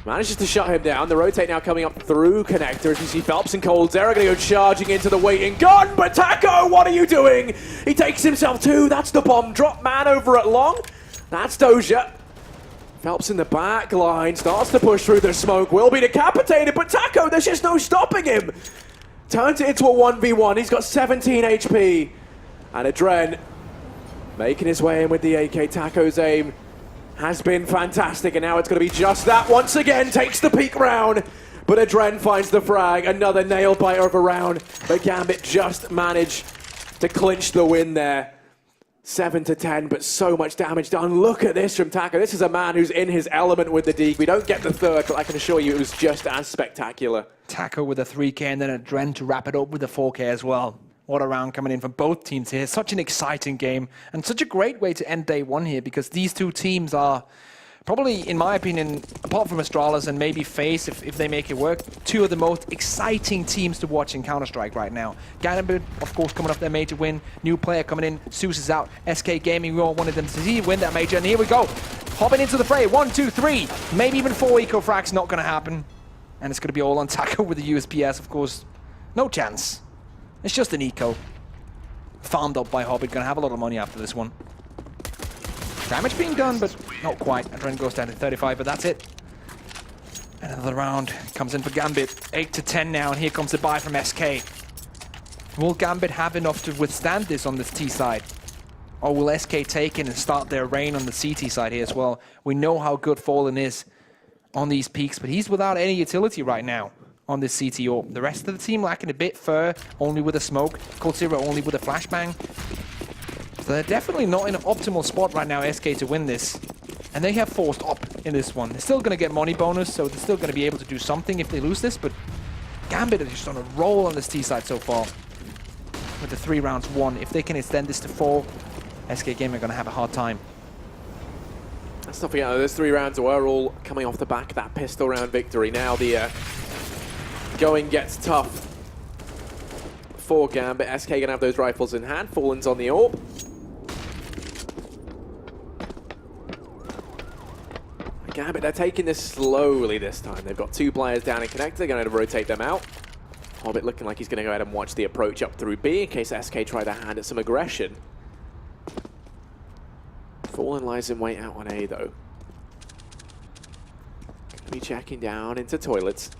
manages to shut him down. The rotate now coming up through connector as you see Phelps and Coldzera going to go charging into the waiting gun. But Taco, what are you doing? He takes himself too. That's the bomb drop man over at long. That's Doja. Phelps in the back line starts to push through the smoke. Will be decapitated, but Taco, there's just no stopping him. Turns it into a 1v1. He's got 17 HP. And Adren making his way in with the AK. Taco's aim has been fantastic, and now it's going to be just that once again. Takes the peak round, but Adren finds the frag. Another nail biter of a round, but Gambit just managed to clinch the win there. 7-10, but so much damage done. Look at this from Taco. This is a man who's in his element with the deke. We don't get the third, but I can assure you it was just as spectacular. Taco with a 3K and then Adren to wrap it up with a 4K as well. What a round coming in from both teams here. Such an exciting game and such a great way to end day one here, because these two teams are probably, in my opinion, apart from Astralis and maybe FaZe, if they make it work, two of the most exciting teams to watch in Counter-Strike right now. Gambit, of course, coming off their major win. New player coming in. Zeus is out. SK Gaming, we all wanted them to see win that major, and here we go. Hopping into the fray. 1, 2, 3. Maybe even 4 eco frags. Not going to happen. And it's going to be all on Taco with the USPS, of course. No chance. It's just an eco. Farmed up by Hobbit. Going to have a lot of money after this one. Damage being done, but not quite. Adren goes down to 35, but that's it. Another round comes in for Gambit. 8-10 now, and here comes the buy from SK. Will Gambit have enough to withstand this on this T side? Or will SK take in and start their reign on the CT side here as well? We know how good Fallen is on these peaks, but he's without any utility right now on this CT AWP. The rest of the team lacking a bit. Fur only with a smoke. Coldzera only with a flashbang. So they're definitely not in an optimal spot right now, SK, to win this. And they have forced up in this one. They're still going to get money bonus, so they're still going to be able to do something if they lose this, but Gambit are just on a roll on this T side so far. With the 3 rounds won. If they can extend this to 4, SK Gaming are going to have a hard time. Let's not forget, those 3 rounds were all coming off the back of that pistol round victory. Now the going gets tough for Gambit. SK going to have those rifles in hand. Fallen's on the AWP. Gambit, they're taking this slowly this time. They've got 2 players down in connector. They're going to rotate them out. Hobbit looking like he's going to go ahead and watch the approach up through B in case SK try to hand it some aggression. Fallen lies in wait out on A though. Going to be checking down into toilets.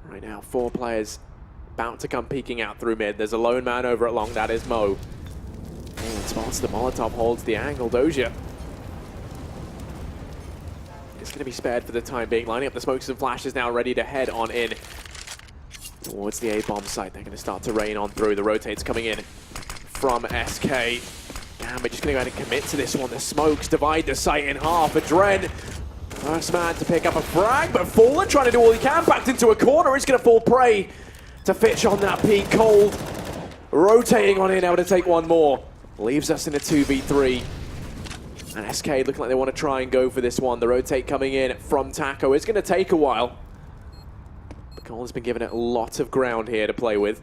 Right now, 4 players about to come peeking out through mid. There's a lone man over at long, that is Mo. And spots the Molotov, holds the angle. Doja is going to be spared for the time being. Lining up the smokes and flashes now, ready to head on in towards the A-bomb site. They're going to start to rain on through. The rotates coming in from SK. Gambit just going to go ahead and commit to this one. The smokes divide the site in half. Adren, first man to pick up a frag, but Fallen trying to do all he can. Backed into a corner. He's going to fall prey to Fitch on that peak. Cold rotating on in, able to take one more. Leaves us in a 2v3. And SK looking like they want to try and go for this one. The rotate coming in from Taco. It's going to take a while. But Cole has been given a lot of ground here to play with.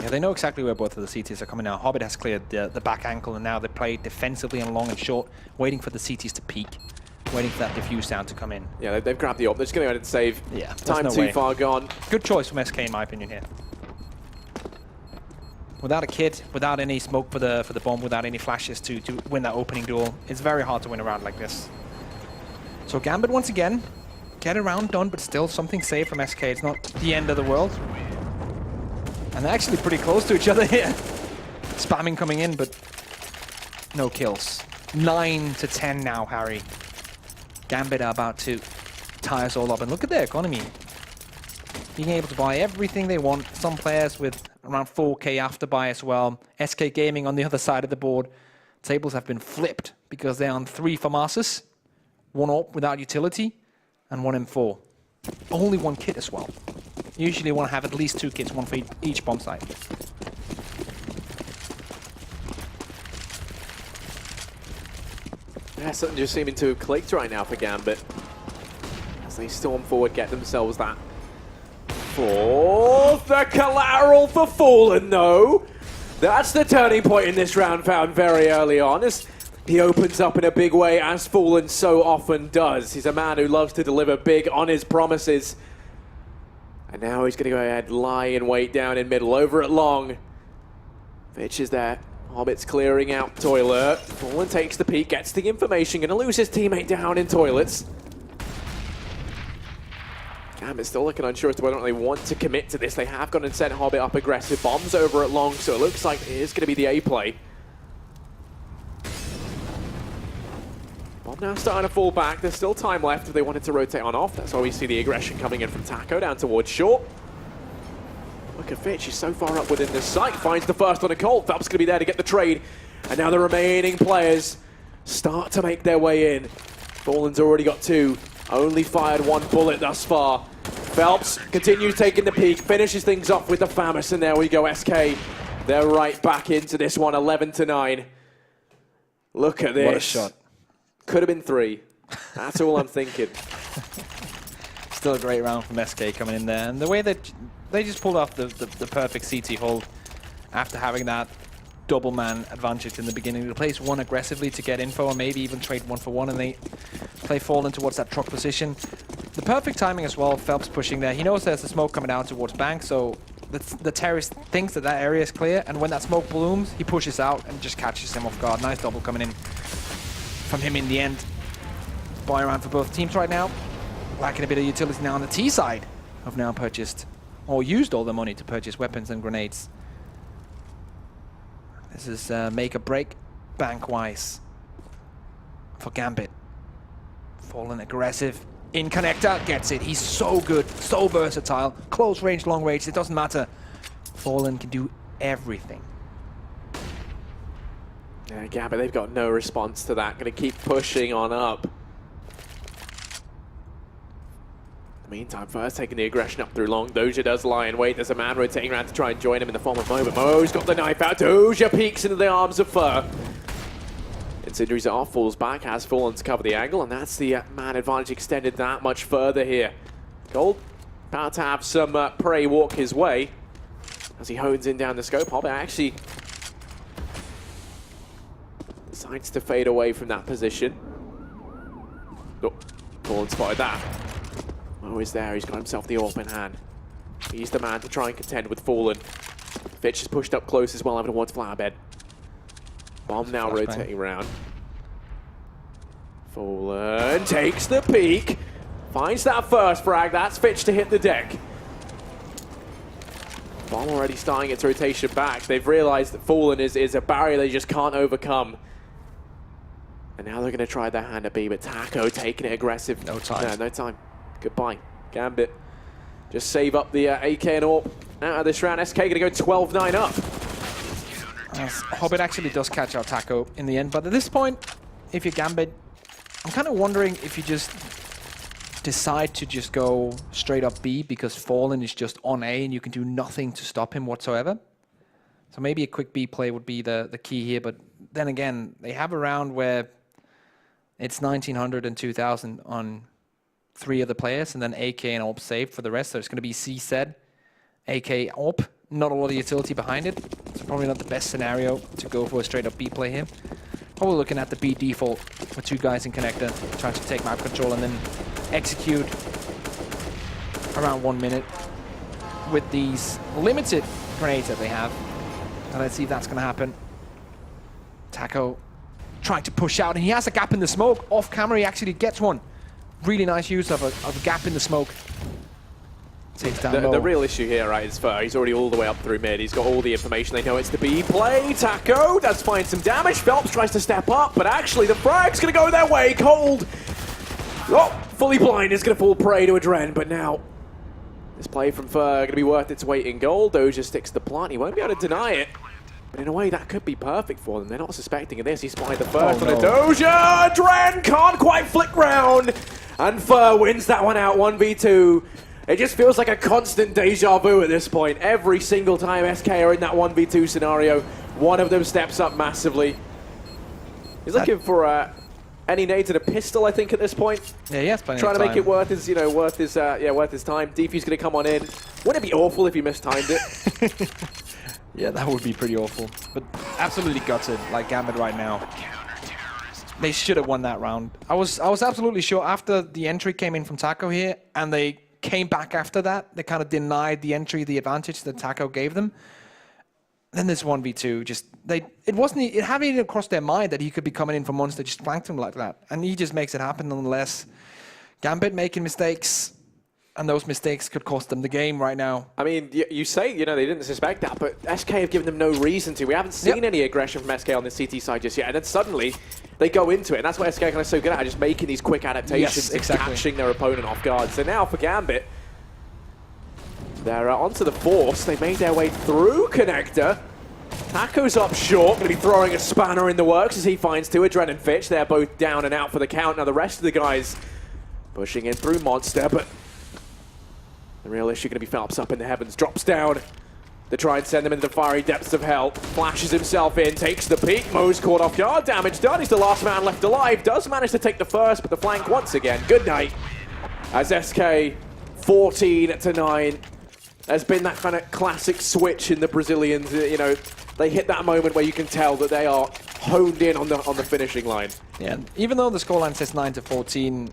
Yeah, they know exactly where both of the CTs are coming now. Hobbit has cleared the back ankle, and now they play defensively and long and short, waiting for the CTs to peak, waiting for that diffuse sound to come in. Yeah, they've grabbed the AWP. They're just going to go ahead and save. Yeah, time too far gone. Good choice from SK, in my opinion, here. Without a kit, without any smoke for the bomb, without any flashes to win that opening duel, it's very hard to win a round like this. So Gambit, once again, get a round done, but still something saved from SK. It's not the end of the world. And they're actually pretty close to each other here. Spamming coming in, but no kills. 9-10 now, Harry. Gambit are about to tie us all up. And look at their economy. Being able to buy everything they want. Some players with around 4K after buy as well. SK Gaming on the other side of the board. Tables have been flipped because they're on 3 FAMASas, 1 AWP without utility, and 1 M4. Only 1 kit as well. Usually you want to have at least 2 kits, 1 for each bomb site. something just seeming to have clicked right now for Gambit. As they storm forward, get themselves that fourth. The collateral for Fallen, though. That's the turning point in this round, found very early on. As he opens up in a big way, as Fallen so often does. He's a man who loves to deliver big on his promises. And now he's going to go ahead, lie in wait down in middle, over at long. Fitch is there. Hobbit's clearing out toilet. Fallen takes the peek, gets the information, going to lose his teammate down in toilets. Gambit's still looking unsure as to whether or not they want to commit to this. They have gone and sent Hobbit up aggressive. Bombs over at long, so it looks like it is going to be the A play. Bomb now starting to fall back. There's still time left if they wanted to rotate on off. That's why we see the aggression coming in from Taco down towards short. Look at Fitch, he's so far up within the sight. Finds the first on a Colt. Phelps going to be there to get the trade. And now the remaining players start to make their way in. Fallen's already got two. Only fired one bullet thus far. Phelps continues taking the peak, finishes things off with the Famis, and there we go, SK. They're right back into this one, 11-9. Look at this. What a shot. Could have been 3. That's all I'm thinking. Still a great round from SK coming in there. And the way that they just pulled off the perfect CT hold after having that double man advantage in the beginning. They place one aggressively to get info and maybe even trade 1-for-1, and they play Fallen towards that truck position. The perfect timing as well, Phelps pushing there. He knows there's the smoke coming down towards bank, so the terrorist thinks that that area is clear, and when that smoke blooms, he pushes out and just catches him off guard. Nice double coming in from him in the end. Buy around for both teams right now. Lacking a bit of utility now on the T side. Have now purchased, or used all the money to purchase weapons and grenades. This is make or break bank-wise for Gambit. Fallen aggressive. In connector, gets it. He's so good, so versatile. Close range, long range, it doesn't matter. Fallen can do everything. Yeah, Gambit, they've got no response to that. Going to keep pushing on up. Meantime, first taking the aggression up through long. Doja does lie in wait. There's a man rotating around to try and join him in the form of Mo, but Mo's got the knife out. Doja peeks into the arms of Fur. Incendiaries are off, falls back, has Fallen to cover the angle, and that's the man advantage extended that much further here. Gold about to have some prey walk his way as he hones in down the scope. Hobbit actually decides to fade away from that position. Oh, Fallen spotted that. Mo is there, he's got himself the AWP in hand. He's the man to try and contend with Fallen. Fitch is pushed up close as well, having towards flower bed. Bomb now rotating around. Fallen takes the peek. Finds that first frag. That's Fitch to hit the deck. Bomb already starting its rotation back. They've realized that Fallen is a barrier they just can't overcome. And now they're going to try their hand at B, but Taco taking it aggressive. No time. Yeah, no time. Goodbye. Gambit. Just save up the AK and AWP out of this round. SK going to go 12-9 up. Hobbit actually does catch out Taco in the end, but at this point, if you're Gambit, I'm kind of wondering if you just decide to just go straight up B because Fallen is just on A and you can do nothing to stop him whatsoever. So maybe a quick B play would be the key here, but then again, they have a round where it's 1900 and 2000 on 3 of the players, and then AK and AWP saved for the rest, so it's going to be C said, AK AWP. Not a lot of utility behind it. It's probably not the best scenario to go for a straight up B play here. Probably looking at the B default with 2 guys in connector, trying to take map control and then execute around 1 minute with these limited grenades that they have. And let's see if that's going to happen. Taco trying to push out, and he has a gap in the smoke. Off camera, he actually gets one. Really nice use of a gap in the smoke. The real issue here, right, is Fur. He's already all the way up through mid. He's got all the information. They know it's the B play. Taco does find some damage. Phelps tries to step up, but actually the frag's going to go their way. Cold. Oh, fully blind is going to fall prey to Adren, but now this play from Fur going to be worth its weight in gold. Doja sticks to the plant. He won't be able to deny it. But in a way, that could be perfect for them. They're not suspecting of this. He spotted the first on a Doja. Adren can't quite flick round. And Fur wins that one out, 1v2. It just feels like a constant deja vu at this point. Every single time SK are in that 1v2 scenario, one of them steps up massively. He's looking for any nades and a pistol, I think, at this point. Yeah, he has plenty Trying of to time. make it worth his, worth his time. Defy's going to come on in. Wouldn't it be awful if he mistimed it? Yeah, that would be pretty awful. But absolutely gutted, like Gambit right now. They should have won that round. I was absolutely sure after the entry came in from Taco here, and they came back after that. They kind of denied the entry, the advantage that Taco gave them. Then this 1v2, it hadn't even crossed their mind that he could be coming in for Monster, just flanked him like that. And he just makes it happen nonetheless. Gambit making mistakes, and those mistakes could cost them the game right now. I mean, you say, they didn't suspect that, but SK have given them no reason to. We haven't seen any aggression from SK on the CT side just yet, and then suddenly they go into it, and that's why SK are kind of so good at just making these quick adaptations and catching their opponent off guard. So now for Gambit, they're onto the Force. They made their way through Connector. Taco's up short, going to be throwing a spanner in the works as he finds two. Adren and Fitch, they're both down and out for the count. Now the rest of the guys pushing in through Monster, but the real issue going to be Phelps up in the heavens. Drops down to try and send them into the fiery depths of hell. Flashes himself in, takes the peek. Mo's caught off guard. Damage done. He's the last man left alive. Does manage to take the first, but the flank once again. Good night. As SK 14-9. There's been that kind of classic switch in the Brazilians. They hit that moment where you can tell that they are honed in on the finishing line. Yeah, even though the scoreline says 9-14,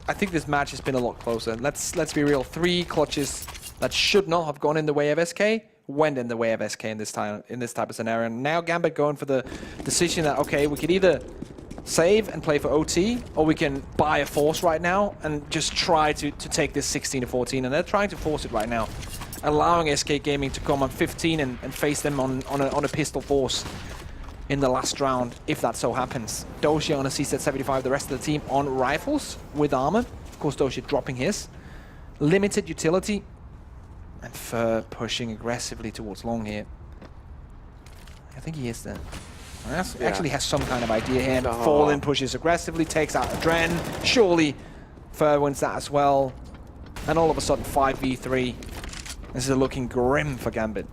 I think this match has been a lot closer. Let's be real. 3 clutches that should not have gone in the way of SK went in the way of SK in this type of scenario. And now Gambit going for the decision that, okay, we could either save and play for OT, or we can buy a Force right now and just try to take this 16-14. And they're trying to force it right now, allowing SK Gaming to come on 15 and face them on a pistol Force in the last round, if that so happens. Doja on a CZ75, the rest of the team on rifles with armor. Of course, Doja dropping his. Limited utility. And Fur pushing aggressively towards long here. I think he is there. Actually has some kind of idea here. Fallen pushes aggressively, takes out Adren. Surely Fur wins that as well. And all of a sudden, 5v3. This is looking grim for Gambit.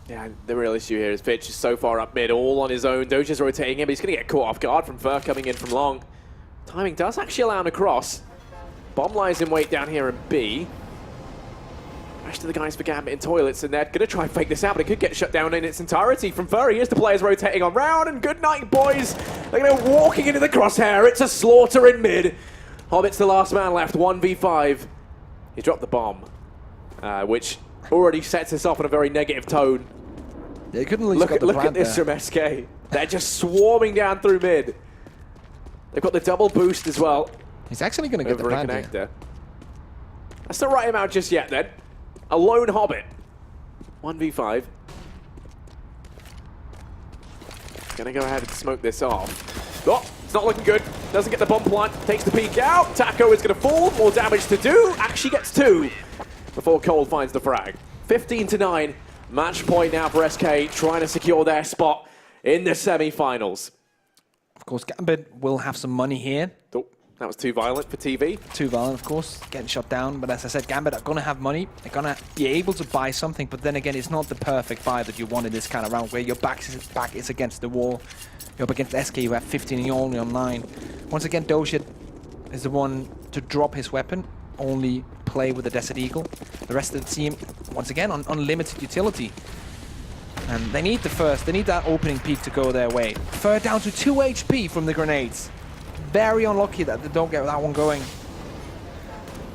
Yeah, the real issue here is Fitch is so far up mid, all on his own. Doja's rotating him, but he's going to get caught off guard from Fur coming in from long. Timing does actually allow him to cross. Bomb lies in wait down here in B. Rest of the guys for Gambit in toilets, and they're going to try and fake this out, but it could get shut down in its entirety from Furry. Here's the players rotating on round, and good night, boys. They're going to walking into the crosshair. It's a slaughter in mid. Hobbit's the last man left, 1v5. He dropped the bomb, which already sets us off on a very negative tone. They couldn't look at this from SK. They're just swarming down through mid. They've got the double boost as well. He's actually going to get the plant connector. Let's not write him out just yet then. A lone Hobbit. 1v5. Gonna go ahead and smoke this off. Oh, it's not looking good. Doesn't get the bomb plant. Takes the peek out. Taco is gonna fall. More damage to do. Actually gets 2 before Cole finds the frag. 15-9. Match point now for SK, trying to secure their spot in the semi-finals. Of course, Gambit will have some money here. Oh, that was too violent for TV. Too violent, of course, getting shot down. But as I said, Gambit are going to have money. They're going to be able to buy something. But then again, it's not the perfect buy that you want in this kind of round where your back is against the wall. You're up against SK, you have 15 and you're only on 9. Once again, Doja is the one to drop his weapon. Only play with the Desert Eagle. The rest of the team, once again, on unlimited utility. And they need they need that opening peak to go their way. Fur down to 2 HP from the grenades. Very unlucky that they don't get that one going.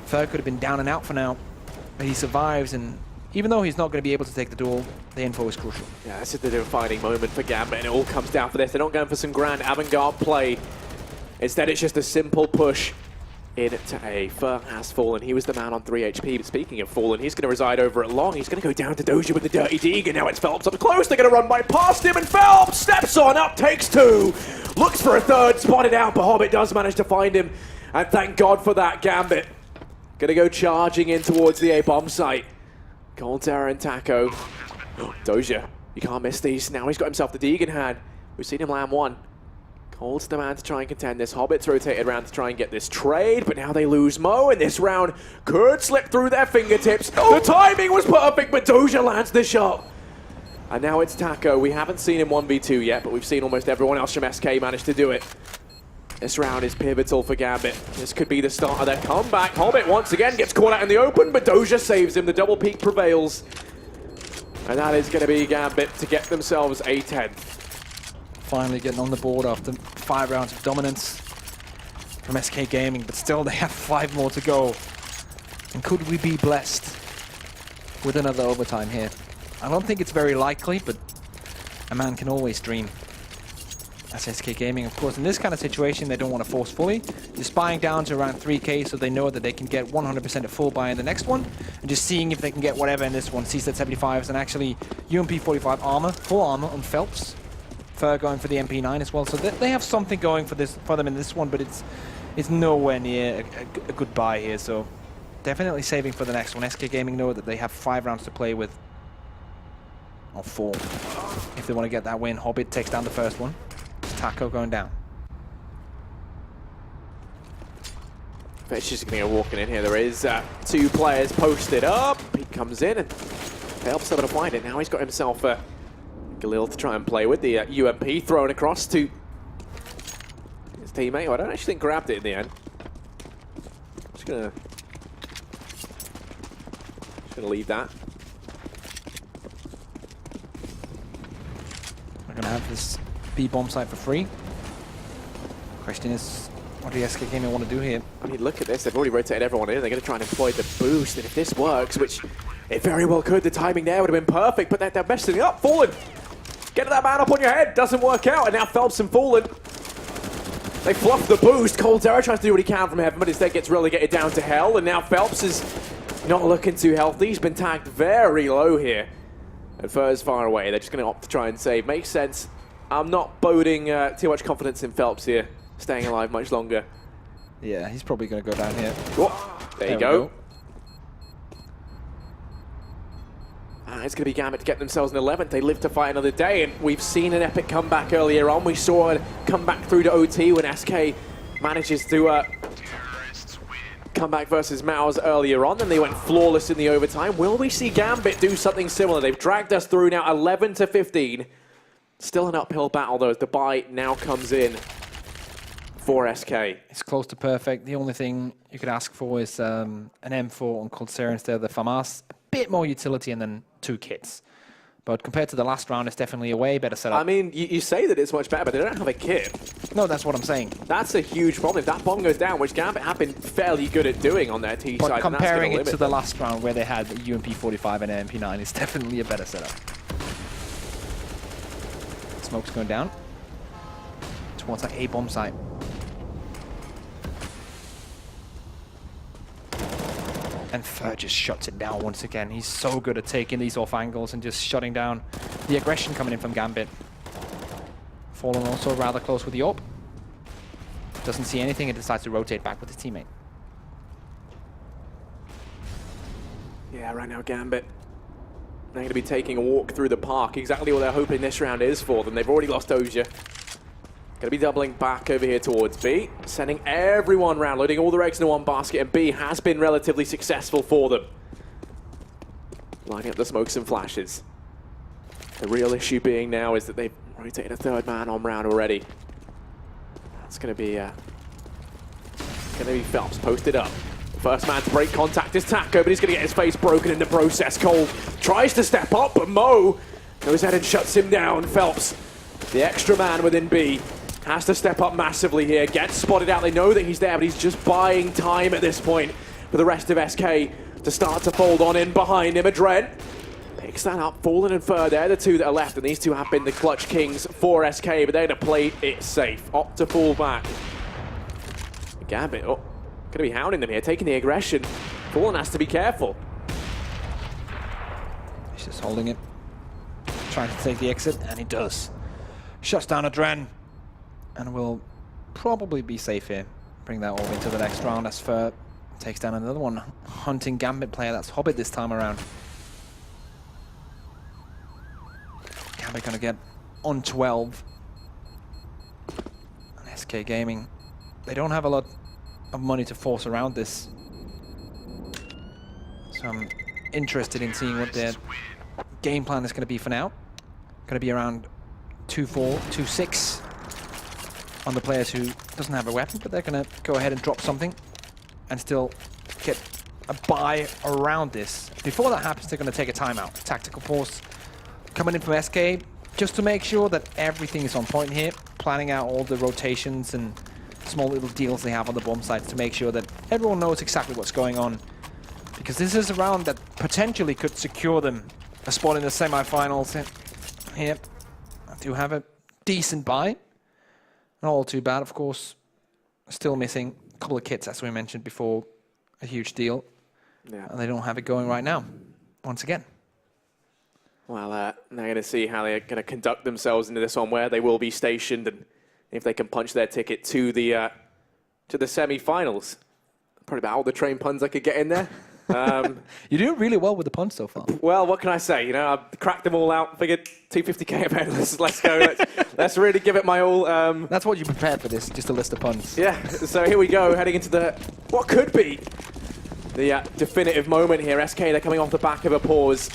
Fur could have been down and out for now. But he survives, and even though he's not going to be able to take the duel, the info is crucial. Yeah, this is the defining moment for Gambit, and it all comes down for this. They're not going for some grand avant-garde play. Instead, it's just a simple push into A. Fur has fallen. He was the man on 3 HP. But speaking of fallen, he's going to reside over at long. He's going to go down to Doja with the Dirty Deeg, and now it's Phelps up close. They're going to run by past him, and Phelps steps on up, takes 2. Looks for a third, spotted out, but Hobbit does manage to find him. And thank God for that, Gambit. Going to go charging in towards the A bomb site. Cold Terror and Taco. Doja, you can't miss these. Now he's got himself the Deeg in hand. We've seen him land 1. Cold's the man to try and contend this. Hobbit's rotated around to try and get this trade, but now they lose Mo, and this round could slip through their fingertips. The timing was perfect, but Doja lands the shot. And now it's Taco. We haven't seen him 1v2 yet, but we've seen almost everyone else from SK manage to do it. This round is pivotal for Gambit. This could be the start of their comeback. Hobbit once again gets caught out in the open, but Doja saves him. The double peak prevails. And that is going to be Gambit to get themselves a 10th. Finally getting on the board after 5 rounds of dominance from SK Gaming, but still they have 5 more to go. And could we be blessed with another overtime here? I don't think it's very likely, but a man can always dream. That's SK Gaming, of course. In this kind of situation, they don't want to force fully. Just buying down to around 3k so they know that they can get 100% of full buy in the next one. And just seeing if they can get whatever in this one. CSET 75s and actually UMP 45 armor, full armor on Phelps. Fur going for the MP9 as well. So they have something going for them in this one, but it's nowhere near a good buy here. So definitely saving for the next one. SK Gaming know that they have 5 rounds to play with. Or 4. If they want to get that win. Hobbit takes down the first one. Taco going down. Fetch is going to be walking in here. There is 2 players posted up. He comes in and Phelps able to find it. Now he's got himself Galil to try and play with. The UMP thrown across to his teammate, who I don't actually think grabbed it in the end. Just gonna leave that. We're going to have this B bomb site for free. Question is, what do the SK Gaming want to do here? I mean, look at this. They've already rotated everyone in. They're going to try and employ the boost. And if this works, which it very well could, the timing there would have been perfect. But they're messing it up. Fallen. Get that man up on your head. Doesn't work out. And now Phelps and Fallen. They fluff the boost. Coldzera tries to do what he can from heaven, but instead gets relegated down to hell. And now Phelps is not looking too healthy. He's been tagged very low here. And Fur's far away. They're just going to opt to try and save. Makes sense. I'm not boding too much confidence in Phelps here, staying alive much longer. Yeah, he's probably going to go down here. Oh, there you go. It's going to be Gambit to get themselves an 11th. They live to fight another day, and we've seen an epic comeback earlier on. We saw a comeback through to OT when SK manages to come back versus Maus earlier on. Then they went flawless in the overtime. Will we see Gambit do something similar? They've dragged us through now 11 to 15. Still an uphill battle, though, as the buy now comes in for SK. It's close to perfect. The only thing you could ask for is an M4 on Coldzera instead of the FAMAS. A bit more utility and then 2 kits. But compared to the last round, it's definitely a way better setup. I mean, you say that it's much better, but they don't have a kit. No, that's what I'm saying. That's a huge problem. If that bomb goes down, which Gambit have been fairly good at doing on their T but side, comparing it to the last round where they had the UMP 45 and an MP9, it's definitely a better setup. Smoke's going down towards that A bomb site. And Fur just shuts it down once again. He's so good at taking these off angles and just shutting down the aggression coming in from Gambit. Fallen also rather close with the AWP. Doesn't see anything and decides to rotate back with his teammate. Yeah, right now Gambit, they're going to be taking a walk through the park. Exactly what they're hoping this round is for them. They've already lost Doja. Going to be doubling back over here towards B, sending everyone round, loading all their eggs into one basket, and B has been relatively successful for them. Lining up the smokes and flashes. The real issue being now is that they've rotated a 3rd man on round already. That's going to be Phelps posted up. The first man to break contact is Taco, but he's going to get his face broken in the process. Cole tries to step up, but Mo goes ahead and shuts him down. Phelps, the extra man within B, has to step up massively here. Gets spotted out. They know that he's there, but he's just buying time at this point for the rest of SK to start to fold on in behind him. Adren picks that up. Fallen and Fur, they're the 2 that are left, and these 2 have been the clutch kings for SK, but they're going to play it safe. Opt to fall back. Gambit, going to be hounding them here, taking the aggression. Fallen has to be careful. He's just holding it. Trying to take the exit, and he does. Shuts down Adren. And will probably be safe here. Bring that all into the next round as Fur takes down another one. Hunting Gambit player, that's Hobbit this time around. Gambit gonna get on 12. And SK Gaming, they don't have a lot of money to force around this. So I'm interested in seeing what their game plan is gonna be for now. Going to be around 2-4, 2-6 on the players who doesn't have a weapon, but they're going to go ahead and drop something and still get a buy around this. Before that happens, they're going to take a timeout. Tactical pause coming in from SK just to make sure that everything is on point here, planning out all the rotations and small little deals they have on the bomb sites to make sure that everyone knows exactly what's going on. Because this is a round that potentially could secure them a spot in the semi-finals. Here, I do have a decent buy. Not all too bad, of course. Still missing a couple of kits, as we mentioned before. A huge deal. Yeah. And they don't have it going right now, once again. Well, they're going to see how they're going to conduct themselves into this one, where they will be stationed, and if they can punch their ticket to the semi-finals. Probably about all the train puns I could get in there. You're doing really well with the puns so far. Well, what can I say? You know, I've cracked them all out. Figured 250k event. Let's go. Let's really give it my all. That's what you prepared for this, just a list of puns. Yeah. So here we go, heading into what could be the definitive moment here. SK, they're coming off the back of a pause.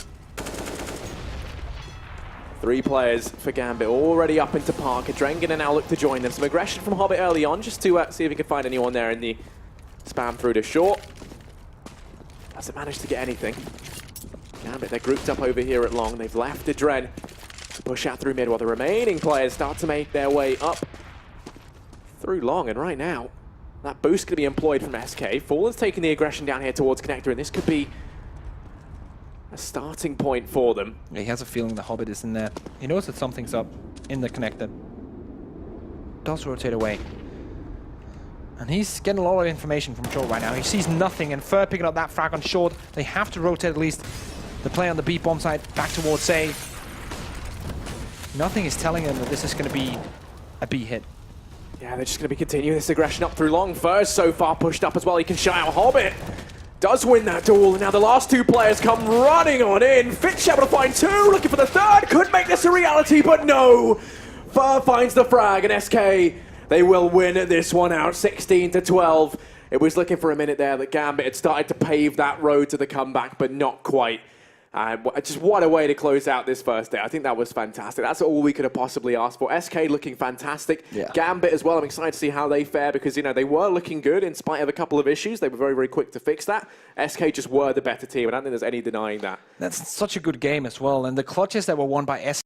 3 players for Gambit already up into Parker. Drengen and now look to join them. Some aggression from Hobbit early on, just to see if he can find anyone there in the spam through to short. Hasn't managed to get anything. Gambit, they're grouped up over here at long. They've left Adren to push out through mid while the remaining players start to make their way up through long. And right now, that boost going to be employed from SK. Fallen's taking the aggression down here towards Connector, and this could be a starting point for them. Yeah, he has a feeling the Hobbit is in there. He knows that something's up in the Connector. Does rotate away. And he's getting a lot of information from short right now. He sees nothing, and Fur picking up that frag on short. They have to rotate at least the play on the B bomb side back towards A. Nothing is telling them that this is going to be a B hit. Yeah, they're just going to be continuing this aggression up through long. Fur's so far pushed up as well. He can shut out Hobbit. Does win that duel, and now the last 2 players come running on in. Fitch able to find 2, looking for the 3rd. Could make this a reality, but no. Fur finds the frag, and SK, they will win this one out, 16-12. It was looking for a minute there that Gambit had started to pave that road to the comeback, but not quite. Just what a way to close out this first day. I think that was fantastic. That's all we could have possibly asked for. SK looking fantastic. Yeah. Gambit as well. I'm excited to see how they fare because, you know, they were looking good in spite of a couple of issues. They were very, very quick to fix that. SK just were the better team, and I don't think there's any denying that. That's such a good game as well. And the clutches that were won by SK